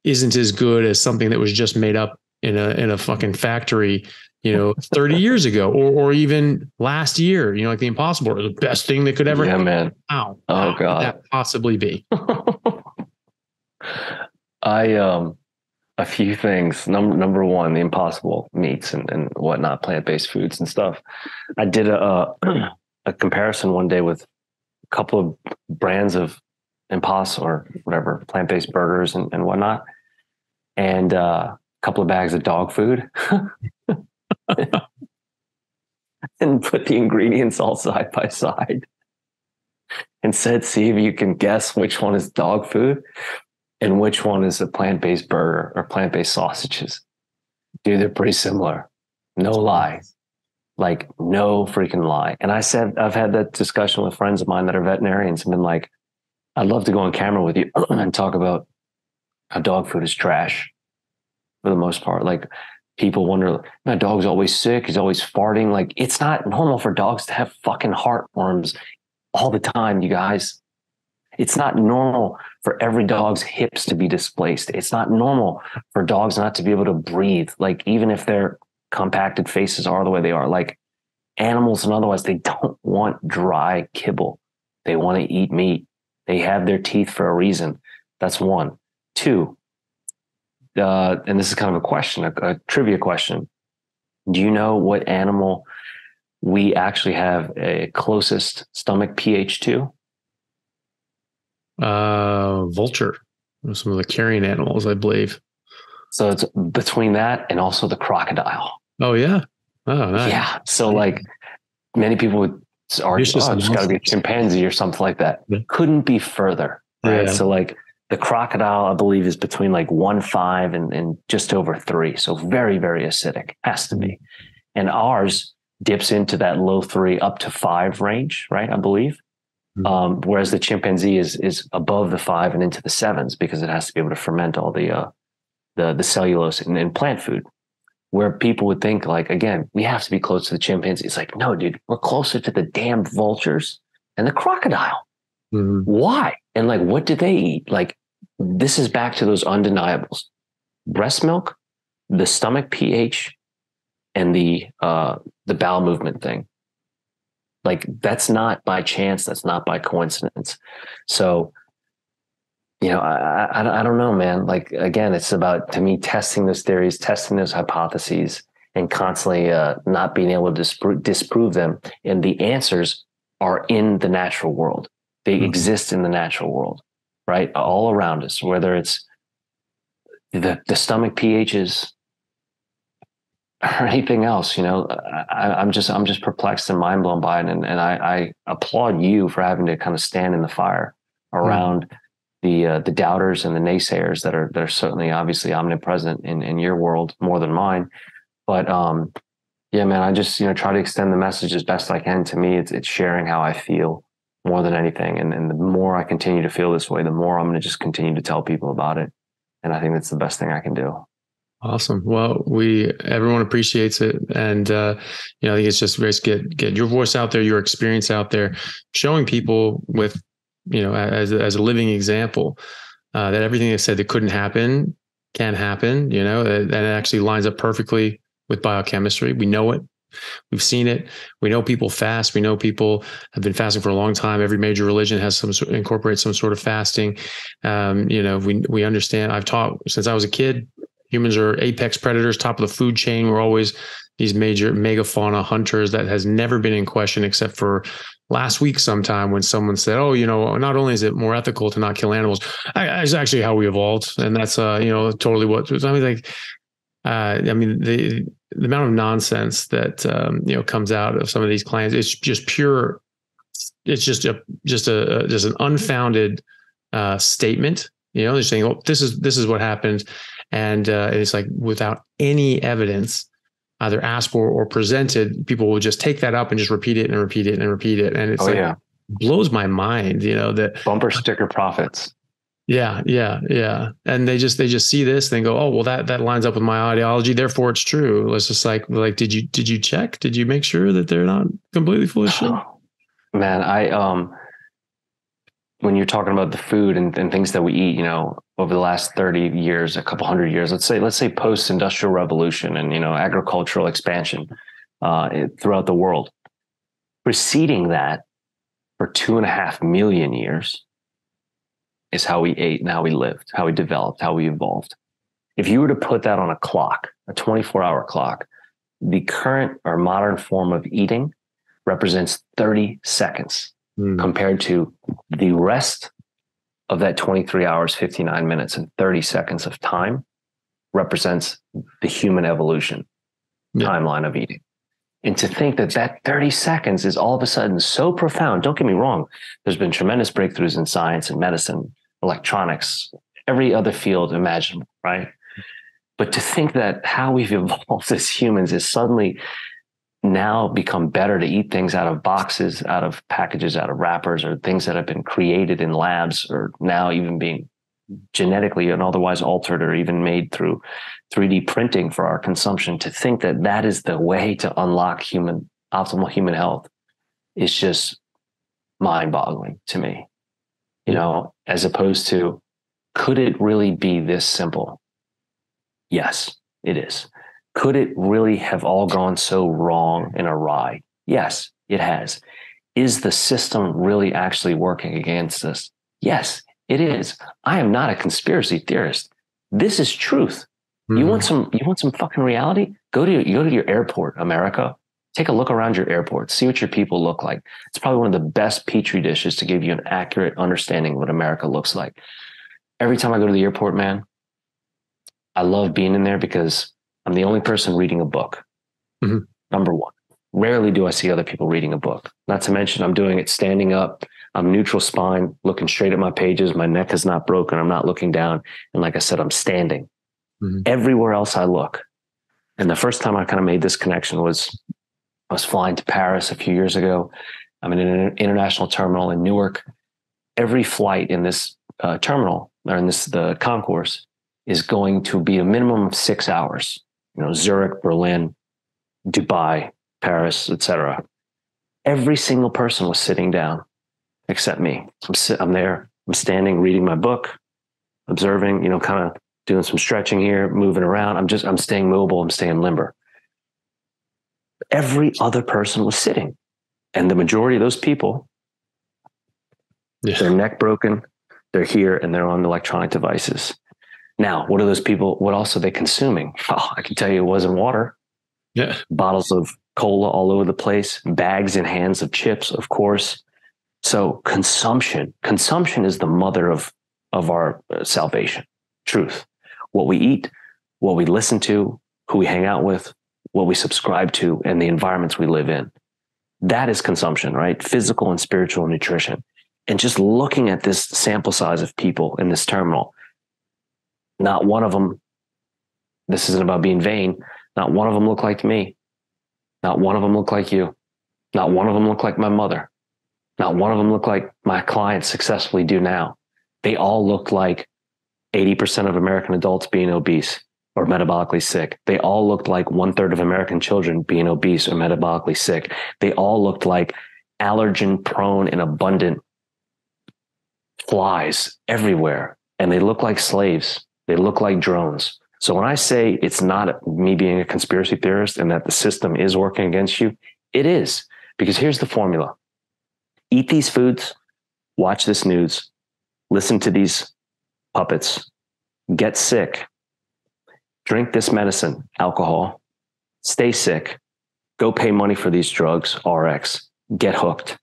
isn't as good as something that was just made up in a fucking factory, 30 years ago, or even last year, like the Impossible Burger, the best thing that could ever happen. Man. How God, could that possibly be? A few things. Number one, the impossible meats and whatnot, plant-based foods and stuff. I did a comparison one day with a couple of brands of Impossible or whatever, plant-based burgers and whatnot, and a couple of bags of dog food. And put the ingredients all side by side and said, see if you can guess which one is dog food and which one is a plant-based burger or plant-based sausages. Dude, they're pretty similar. No lie. Like, no freaking lie. And I said, I've had that discussion with friends of mine that are veterinarians and been like, I'd love to go on camera with you and talk about how dog food is trash for the most part. Like, people wonder, my dog's always sick, he's always farting. Like, it's not normal for dogs to have fucking heartworms all the time, you guys. It's not normal for every dog's hips to be displaced. It's not normal for dogs not to be able to breathe. Like, even if their compacted faces are the way they are, like animals and otherwise, they don't want dry kibble. They want to eat meat. They have their teeth for a reason. That's one. Two, and this is kind of a question, a trivia question. Do you know what animal we actually have a closest stomach pH to? Vulture. Some of the carrion animals, I believe. So it's between that and also the crocodile. Oh yeah. Oh nice. Yeah. So like many people would argue, it's got to be a chimpanzee or something like that. Yeah. Couldn't be further. Right. Yeah. So like the crocodile, I believe, is between like 1.5 and just over 3. So very, very acidic. Has to be. And ours dips into that low 3 up to 5 range, right? I believe. Whereas the chimpanzee is above the 5 and into the 7s because it has to be able to ferment all the cellulose in plant food. Where people would think, like, again, we have to be close to the chimpanzee. It's like, no, dude, we're closer to the damn vultures and the crocodile. Mm-hmm. Why? And like, what do they eat? Like, this is back to those undeniables: breast milk, the stomach pH, and the bowel movement thing. Like, that's not by chance. That's not by coincidence. So, I don't know, man. Like, again, it's about, to me, testing those theories, testing those hypotheses, and constantly not being able to disprove them. And the answers are in the natural world. They exist in the natural world, right? All around us, whether it's the stomach pHs or anything else. I'm just perplexed and mind blown by it. And I applaud you for having to kind of stand in the fire around the doubters and the naysayers that are certainly obviously omnipresent in your world more than mine. But yeah, man, I just try to extend the message as best I can. To me, it's sharing how I feel more than anything. And the more I continue to feel this way, the more I'm going to just continue to tell people about it. And I think that's the best thing I can do. Awesome. Well, everyone appreciates it. And, I think it's just great to get your voice out there, your experience out there, showing people with, as a living example, that everything they said that couldn't happen can happen, that it actually lines up perfectly with biochemistry. We know it. We've seen it. We know people fast. We know people have been fasting for a long time. Every major religion has incorporates some sort of fasting. We understand. I've taught since I was a kid. Humans are apex predators, top of the food chain. We're always these major megafauna hunters. That has never been in question, except for last week sometime when someone said, "Oh, not only is it more ethical to not kill animals, it's actually how we evolved," and that's totally what I mean. The amount of nonsense that comes out of some of these claims, it's just pure. It's just an unfounded statement. They're saying, "Oh, this is what happened." And it's like without any evidence, either asked for or presented, people will just take that up and just repeat it and repeat it and repeat it. And it's blows my mind, that bumper sticker profits. Yeah. And they just see this, they go, "Oh, well, that lines up with my ideology, therefore it's true." It's just like, did you check? Did you make sure that they're not completely full of shit? Man, when you're talking about the food and things that we eat, over the last 30 years, a couple hundred years, let's say post-industrial revolution and, agricultural expansion throughout the world, preceding that for 2.5 million years is how we ate and how we lived, how we developed, how we evolved. If you were to put that on a clock, a 24-hour clock, the current or modern form of eating represents 30 seconds. Compared to the rest of that 23 hours, 59 minutes, and 30 seconds of time represents the human evolution timeline of eating. And to think that 30 seconds is all of a sudden so profound, don't get me wrong, there's been tremendous breakthroughs in science and medicine, electronics, every other field imaginable, right? But to think that how we've evolved as humans is suddenly now become better to eat things out of boxes, out of packages, out of wrappers, or things that have been created in labs, or now even being genetically and otherwise altered, or even made through 3D printing for our consumption. To think that that is the way to unlock optimal human health is just mind-boggling to me. As opposed to, could it really be this simple? Yes, it is. Could it really have all gone so wrong and awry? Yes, it has. Is the system really actually working against us? Yes, it is. I am not a conspiracy theorist. This is truth. You want some fucking reality? Go to your airport, America. Take a look around your airport. See what your people look like. It's probably one of the best petri dishes to give you an accurate understanding of what America looks like. Every time I go to the airport, man, I love being in there because I'm the only person reading a book. Number one. Rarely do I see other people reading a book. Not to mention I'm doing it standing up. I'm neutral spine, looking straight at my pages. My neck is not broken. I'm not looking down. And like I said, I'm standing. Everywhere else I look. And the first time I kind of made this connection was I was flying to Paris a few years ago. I'm in an international terminal in Newark. Every flight in this terminal, or in the concourse, is going to be a minimum of 6 hours. Zurich, Berlin, Dubai, Paris, etc. Every single person was sitting down except me. I'm there. I'm standing, reading my book, observing, kind of doing some stretching here, moving around. I'm staying mobile. I'm staying limber. Every other person was sitting. And the majority of those people, their neck broken, they're here and they're on electronic devices. Now, what else are they consuming? Oh, I can tell you it wasn't water. Yeah. Bottles of cola all over the place, bags and hands of chips, of course. So consumption is the mother of our salvation. Truth. What we eat, what we listen to, who we hang out with, what we subscribe to, and the environments we live in. That is consumption, right? Physical and spiritual nutrition. And just looking at this sample size of people in this terminal, not one of them, this isn't about being vain, not one of them looked like me. Not one of them looked like you. Not one of them looked like my mother. Not one of them looked like my clients successfully do now. They all looked like 80% of American adults being obese or metabolically sick. They all looked like 1/3 of American children being obese or metabolically sick. They all looked like allergen prone and abundant flies everywhere. And they look like slaves. They look like drones. So when I say it's not me being a conspiracy theorist and that the system is working against you, it is. Because here's the formula. Eat these foods, watch this news, listen to these puppets, get sick, drink this medicine, alcohol, stay sick, go pay money for these drugs, RX, get hooked.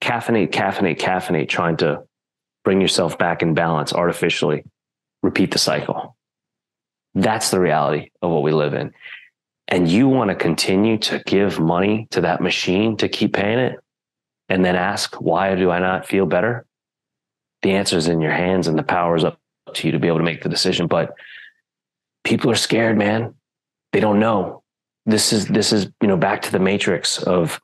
Caffeinate, trying to bring yourself back in balance artificially. Repeat the cycle. That's the reality of what we live in. And you want to continue to give money to that machine to keep paying it and then ask, why do I not feel better? The answer is in your hands and the power is up to you to be able to make the decision. But people are scared, man. They don't know. This is, back to the matrix of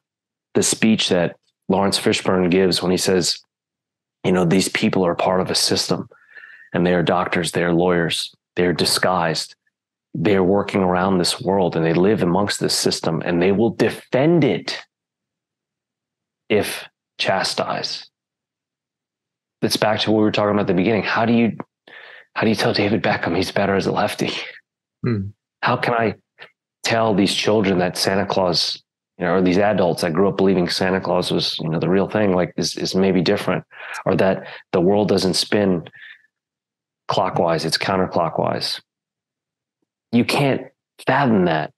the speech that Lawrence Fishburne gives when he says, these people are part of a system and they are doctors, they are lawyers, they're disguised. They're working around this world and they live amongst this system and they will defend it if chastised. It's back to what we were talking about at the beginning. How do you tell David Beckham he's better as a lefty? How can I tell these children that Santa Claus, or these adults that grew up believing Santa Claus was, the real thing, like is maybe different, or that the world doesn't spin clockwise, it's counterclockwise. You can't fathom that.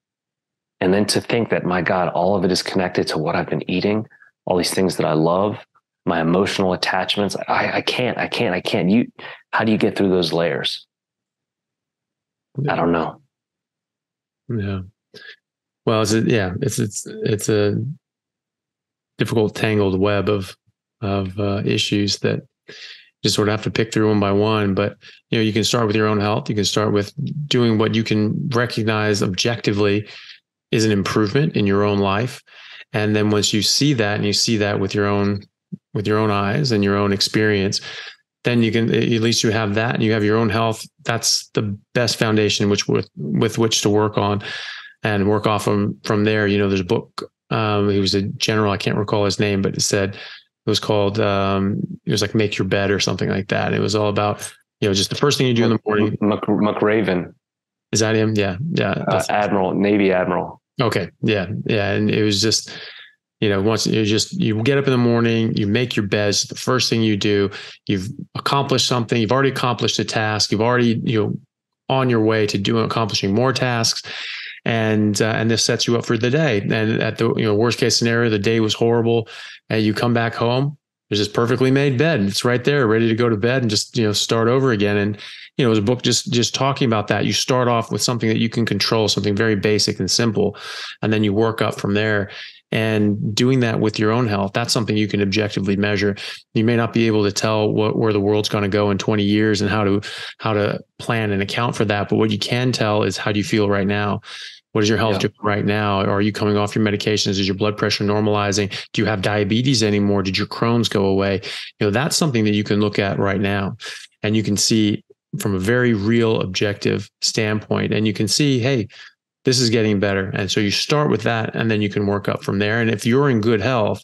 And then to think that, my God, all of it is connected to what I've been eating, all these things that I love, my emotional attachments. I can't. How do you get through those layers? I don't know. Yeah. Well, it's a difficult, tangled web of issues that just sort of have to pick through one by one. But, you can start with your own health. You can start with doing what you can recognize objectively is an improvement in your own life. And then once you see that and you see that with your own eyes and your own experience, then you can, at least you have that and you have your own health. That's the best foundation with which to work on and work off from there. There's a book, he was a general, I can't recall his name, but it was called, it was like Make Your Bed or something like that. It was all about, just the first thing you do in the morning. McRaven. Is that him? Yeah. Admiral, Navy Admiral. Okay. Yeah. And it was just, once you get up in the morning, you make your beds. The first thing you do, you've accomplished something. You've already accomplished a task. You've already, on your way to accomplishing more tasks. And this sets you up for the day. And at the worst case scenario, the day was horrible, and you come back home, there's this perfectly made bed. It's right there, ready to go to bed and just start over again. And it was a book just talking about that. You start off with something that you can control, something very basic and simple, and then you work up from there. And doing that with your own health, that's something you can objectively measure. You may not be able to tell where the world's going to go in 20 years and how to plan and account for that. But what you can tell is, how do you feel right now? What is your health doing right now? Are you coming off your medications? Is your blood pressure normalizing? Do you have diabetes anymore? Did your Crohn's go away? That's something that you can look at right now, and you can see from a very real, objective standpoint. And you can see, hey, this is getting better. And so you start with that, and then you can work up from there. And if you're in good health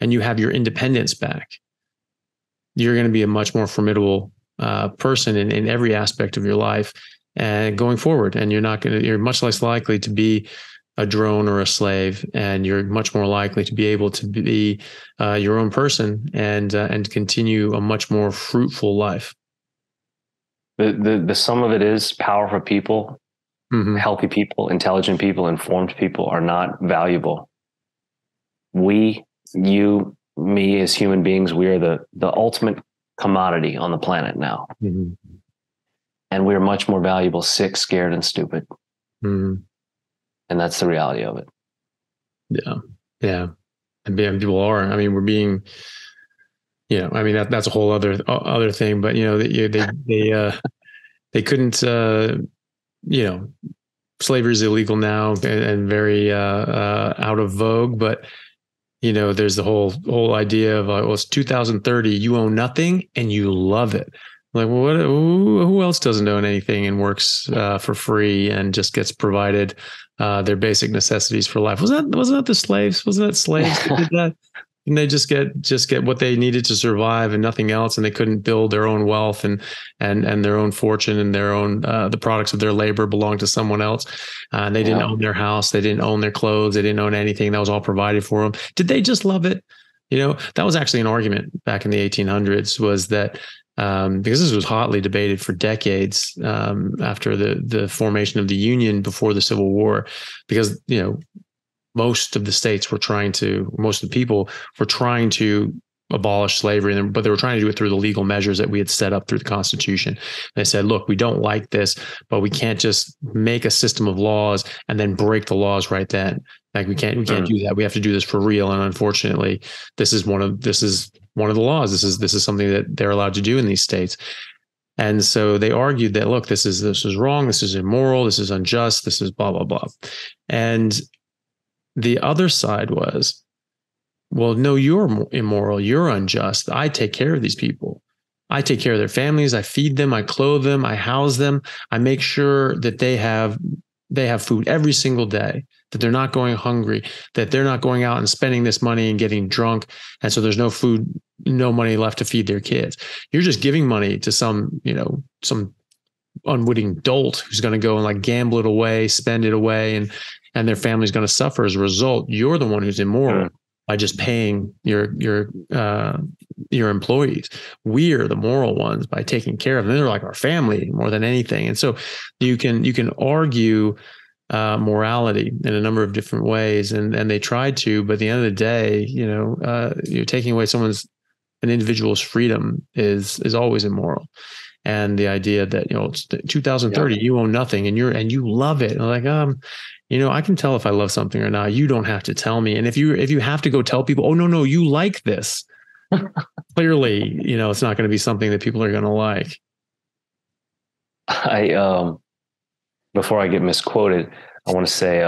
and you have your independence back, you're going to be a much more formidable person in every aspect of your life and going forward. And you're much less likely to be a drone or a slave, and you're much more likely to be able to be your own person and continue a much more fruitful life. The sum of it is, powerful people, healthy people, intelligent people, informed people are not valuable. We, you, me, as human beings, we are the ultimate commodity on the planet now. And we're much more valuable sick, scared, and stupid. And that's the reality of it. Yeah. And people are. I mean, we're being, that's a whole other thing. But they couldn't. Slavery is illegal now and very out of vogue. But there's the whole idea of it's 2030. You own nothing and you love it. Like, well, who else doesn't own anything and works for free and just gets provided their basic necessities for life? Wasn't that the slaves? Wasn't that slaves that did that? And they just get what they needed to survive and nothing else, and they couldn't build their own wealth and their own fortune, and their own the products of their labor belonged to someone else. And they didn't own their house, they didn't own their clothes, they didn't own anything. That was all provided for them. Did they just love it? That was actually an argument back in the 1800s, was that because this was hotly debated for decades after the formation of the Union before the Civil War, because most of the people were trying to abolish slavery, but they were trying to do it through the legal measures that we had set up through the Constitution. They said, look, we don't like this, but we can't just make a system of laws and then break the laws right then. Like we can't do that. We have to do this for real. And unfortunately, this is one of the laws. This is something that they're allowed to do in these states. And so they argued that, look, this is wrong. This is immoral. This is unjust. This is blah, blah, blah. And the other side was, well, no, you're immoral. You're unjust. I take care of these people. I take care of their families. I feed them. I clothe them. I house them. I make sure that they have food every single day, that they're not going hungry, that they're not going out and spending this money and getting drunk. And so there's no food, no money left to feed their kids. You're just giving money to some unwitting dolt who's going to go and like gamble it away, spend it away, and their family's going to suffer as a result. You're the one who's immoral by just paying your employees. We are the moral ones by taking care of them. They're like our family more than anything. And so you can argue morality in a number of different ways, and they tried to, but at the end of the day, you're taking away an individual's freedom is always immoral. And the idea that it's 2030, you own nothing, and you love it. And like, I can tell if I love something or not. You don't have to tell me. And if you have to go tell people, oh no, you like this, clearly, it's not going to be something that people are going to like. Before I get misquoted, I want to say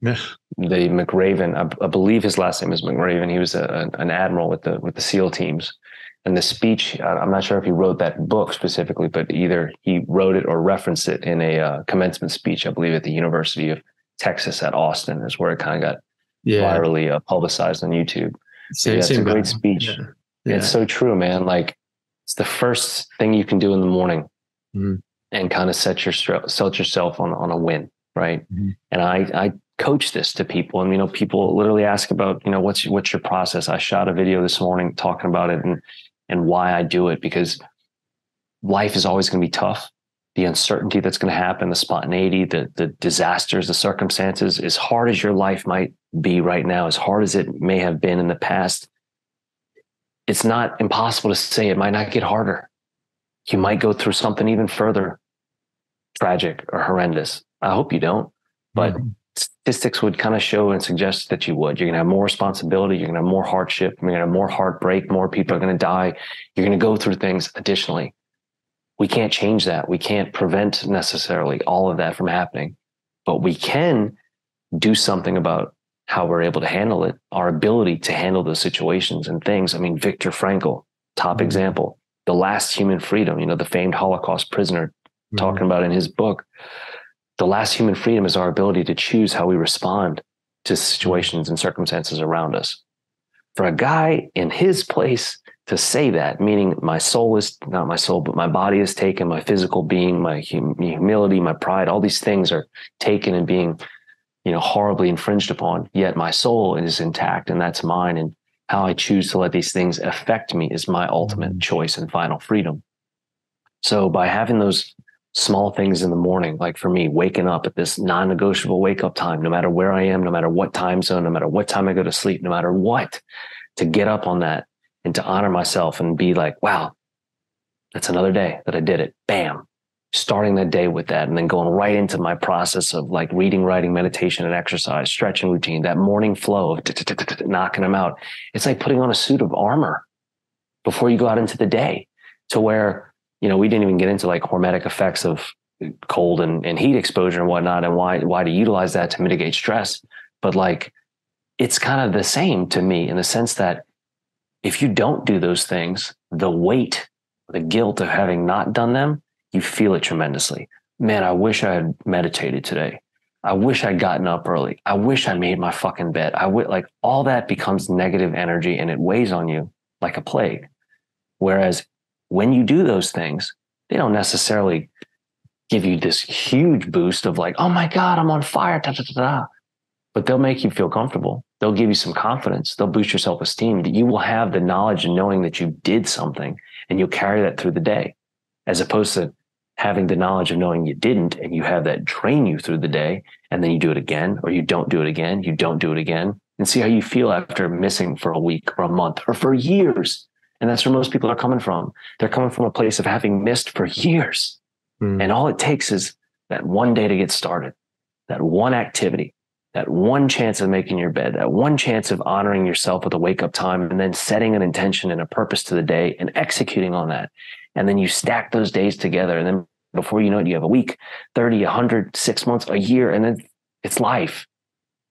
the McRaven, I believe his last name is McRaven. He was an admiral with the SEAL teams. And the speech, I'm not sure if he wrote that book specifically, but either he wrote it or referenced it in a commencement speech, I believe, at the University of Texas at Austin, is where it kind of got virally publicized on YouTube. It's a great speech. Yeah. It's so true, man. Like, it's the first thing you can do in the morning and kind of set yourself on a win, right? And I coach this to people, and people literally ask about what's your process. I shot a video this morning talking about it and why I do it, because life is always going to be tough. The uncertainty that's going to happen, the spontaneity, the disasters, the circumstances, as hard as your life might be right now, as hard as it may have been in the past, it's not impossible to say it might not get harder. You might go through something even further tragic or horrendous. I hope you don't, but statistics would kind of show and suggest that you would. You're going to have more responsibility. You're going to have more hardship. You're going to have more heartbreak. More people are going to die. You're going to go through things additionally. We can't change that. We can't prevent necessarily all of that from happening, but we can do something about how we're able to handle it, our ability to handle those situations and things. I mean, Viktor Frankl, top example, The Last Human Freedom, the famed Holocaust prisoner, talking about in his book, the last human freedom is our ability to choose how we respond to situations and circumstances around us. For a guy in his place to say that, meaning my soul is not my soul, but my body is taken, my physical being, my humility, my pride, all these things are taken and being, horribly infringed upon, yet my soul is intact and that's mine. And how I choose to let these things affect me is my ultimate choice and final freedom. So by having those small things in the morning, like for me, waking up at this non-negotiable wake up time, no matter where I am, no matter what time zone, no matter what time I go to sleep, no matter what, to get up on that and to honor myself and be like, wow, that's another day that I did it. Bam. Starting that day with that, and then going right into my process of like reading, writing, meditation, and exercise, stretching routine, that morning flow of knocking them out. It's like putting on a suit of armor before you go out into the day, to where, we didn't even get into like hormetic effects of cold and heat exposure and whatnot, and why to utilize that to mitigate stress. But like, it's kind of the same to me in the sense that if you don't do those things, the weight the guilt of having not done them, you feel it tremendously. Man, I wish I had meditated today. I wish I'd gotten up early. I wish I made my fucking bed. Like all that becomes negative energy and it weighs on you like a plague. Whereas when you do those things, they don't necessarily give you this huge boost of like, oh my God, I'm on fire. Da, da, da, da. But they'll make you feel comfortable. They'll give you some confidence. They'll boost your self-esteem. You will have the knowledge and knowing that you did something, and you'll carry that through the day, as opposed to having the knowledge of knowing you didn't, and you have that drain you through the day, and then you do it again, or you don't do it again, you don't do it again, and see how you feel after missing for a week or a month or for years. And that's where most people are coming from. They're coming from a place of having missed for years. And all it takes is that one day to get started, that one activity, that one chance of making your bed, that one chance of honoring yourself with a wake up time, and then setting an intention and a purpose to the day and executing on that. And then you stack those days together. And then before you know it, you have a week, 30, 100, 6 months, a year, and then it's life.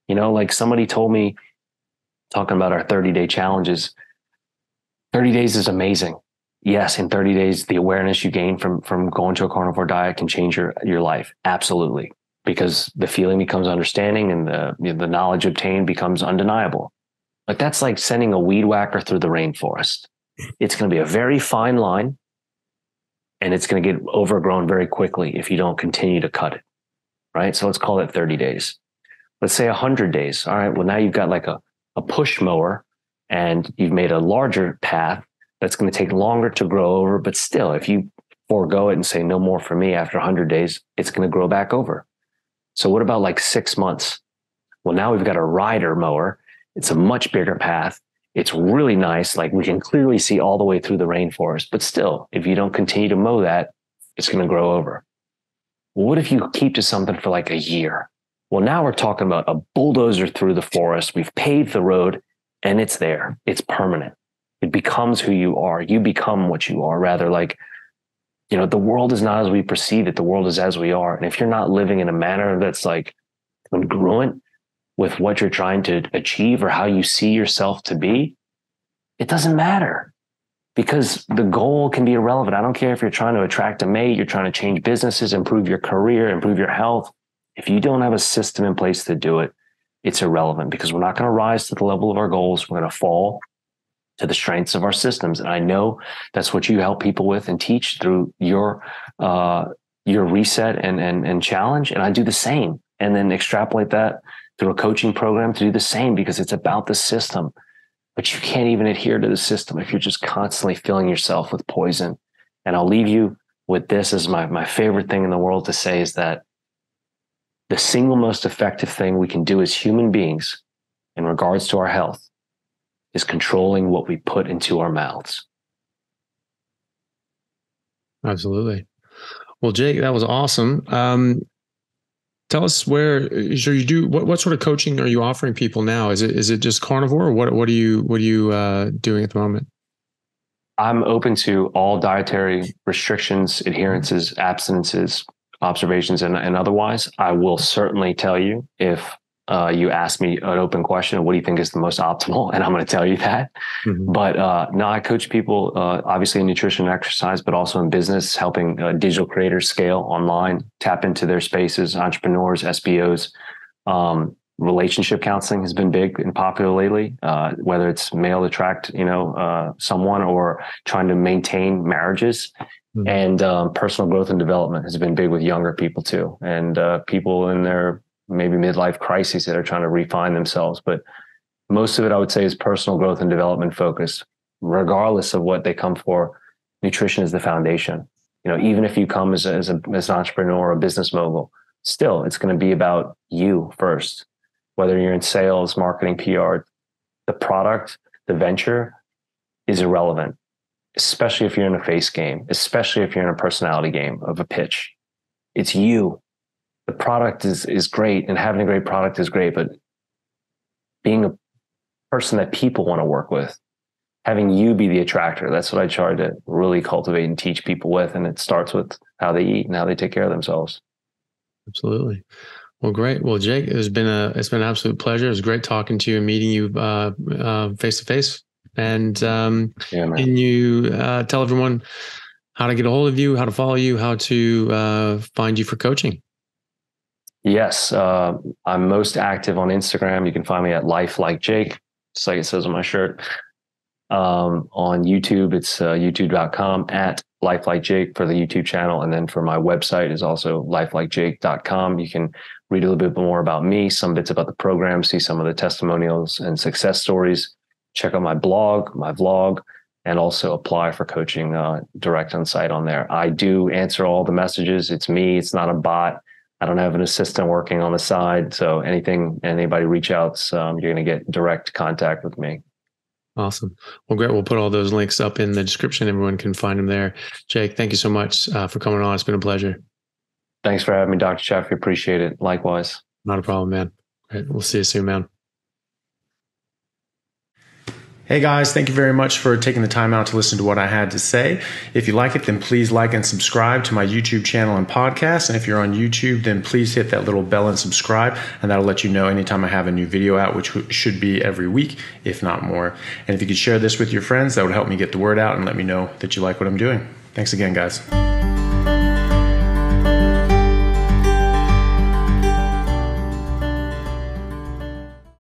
You know, like somebody told me, talking about our 30-day challenges, 30 days is amazing. Yes, in 30 days, the awareness you gain from going to a carnivore diet can change your life. Absolutely. Because the feeling becomes understanding and the knowledge obtained becomes undeniable. But that's like sending a weed whacker through the rainforest. It's going to be a very fine line, and it's going to get overgrown very quickly if you don't continue to cut it, right? So let's call it 30 days. Let's say 100 days. All right, well, now you've got like a push mower, and you've made a larger path that's going to take longer to grow over. But still, if you forego it and say no more for me after 100 days, it's going to grow back over. So what about like 6 months? Well, now we've got a rider mower. It's a much bigger path. It's really nice. Like we can clearly see all the way through the rainforest, but still, if you don't continue to mow that, it's going to grow over. Well, what if you keep to something for like a year? Well, now we're talking about a bulldozer through the forest. We've paved the road and it's there. It's permanent. It becomes who you are. You become what you are, rather. Like, you know, the world is not as we perceive it. The world is as we are. And if you're not living in a manner that's like congruent with what you're trying to achieve or how you see yourself to be, it doesn't matter, because the goal can be irrelevant. I don't care if you're trying to attract a mate, you're trying to change businesses, improve your career, improve your health. If you don't have a system in place to do it, it's irrelevant, because we're not going to rise to the level of our goals. We're going to fall to the strengths of our systems. And I know that's what you help people with and teach through your reset and challenge. And I do the same, and then extrapolate that through a coaching program to do the same, because it's about the system. But you can't even adhere to the system if you're just constantly filling yourself with poison. And I'll leave you with this as my favorite thing in the world to say, is that the single most effective thing we can do as human beings in regards to our health is controlling what we put into our mouths. Absolutely. Well, Jake, that was awesome. Tell us what sort of coaching are you offering people now? Is it just carnivore, or what are you doing at the moment? I'm open to all dietary restrictions, adherences, abstinences, observations, and otherwise. I will certainly tell you if you ask me an open question, what do you think is the most optimal? And I'm going to tell you that. Mm-hmm. But no, I coach people, obviously in nutrition and exercise, but also in business, helping digital creators scale online, tap into their spaces, entrepreneurs, SBOs. Relationship counseling has been big and popular lately, whether it's male attract, someone, or trying to maintain marriages. Mm-hmm. And personal growth and development has been big with younger people too. And people in their maybe midlife crises that are trying to refine themselves. But most of it, I would say, is personal growth and development focused. Regardless of what they come for, nutrition is the foundation. Even if you come as an entrepreneur or a business mogul, still, it's going to be about you first. Whether you're in sales, marketing, PR, the product, the venture is irrelevant, especially if you're in a face game, especially if you're in a personality game of a pitch. It's you. The product is great, and having a great product is great, but being a person that people want to work with, having you be the attractor, that's what I try to really cultivate and teach people with. And it starts with how they eat and how they take care of themselves. Absolutely. Well, great. Well, Jake, it's been an absolute pleasure. It was great talking to you and meeting you face to face. And can you tell everyone how to get a hold of you, how to follow you, how to find you for coaching. Yes, I'm most active on Instagram. You can find me at Life Like Jake, just like it says on my shirt. On YouTube, it's youtube.com at Life Like Jake for the YouTube channel. And then for my website is also lifelikejake.com. You can read a little bit more about me, some bits about the program, see some of the testimonials and success stories. Check out my blog, my vlog, and also apply for coaching direct on site on there. I do answer all the messages. It's me. It's not a bot. I don't have an assistant working on the side. So anybody reach out, you're going to get direct contact with me. Awesome. Well, great. We'll put all those links up in the description. Everyone can find them there. Jake, thank you so much for coming on. It's been a pleasure. Thanks for having me, Dr. Chaffee. Appreciate it. Likewise. Not a problem, man. Great. We'll see you soon, man. Hey guys, thank you very much for taking the time out to listen to what I had to say. If you like it, then please like and subscribe to my YouTube channel and podcast. And if you're on YouTube, then please hit that little bell and subscribe, and that'll let you know anytime I have a new video out, which should be every week, if not more. And if you could share this with your friends, that would help me get the word out and let me know that you like what I'm doing. Thanks again, guys.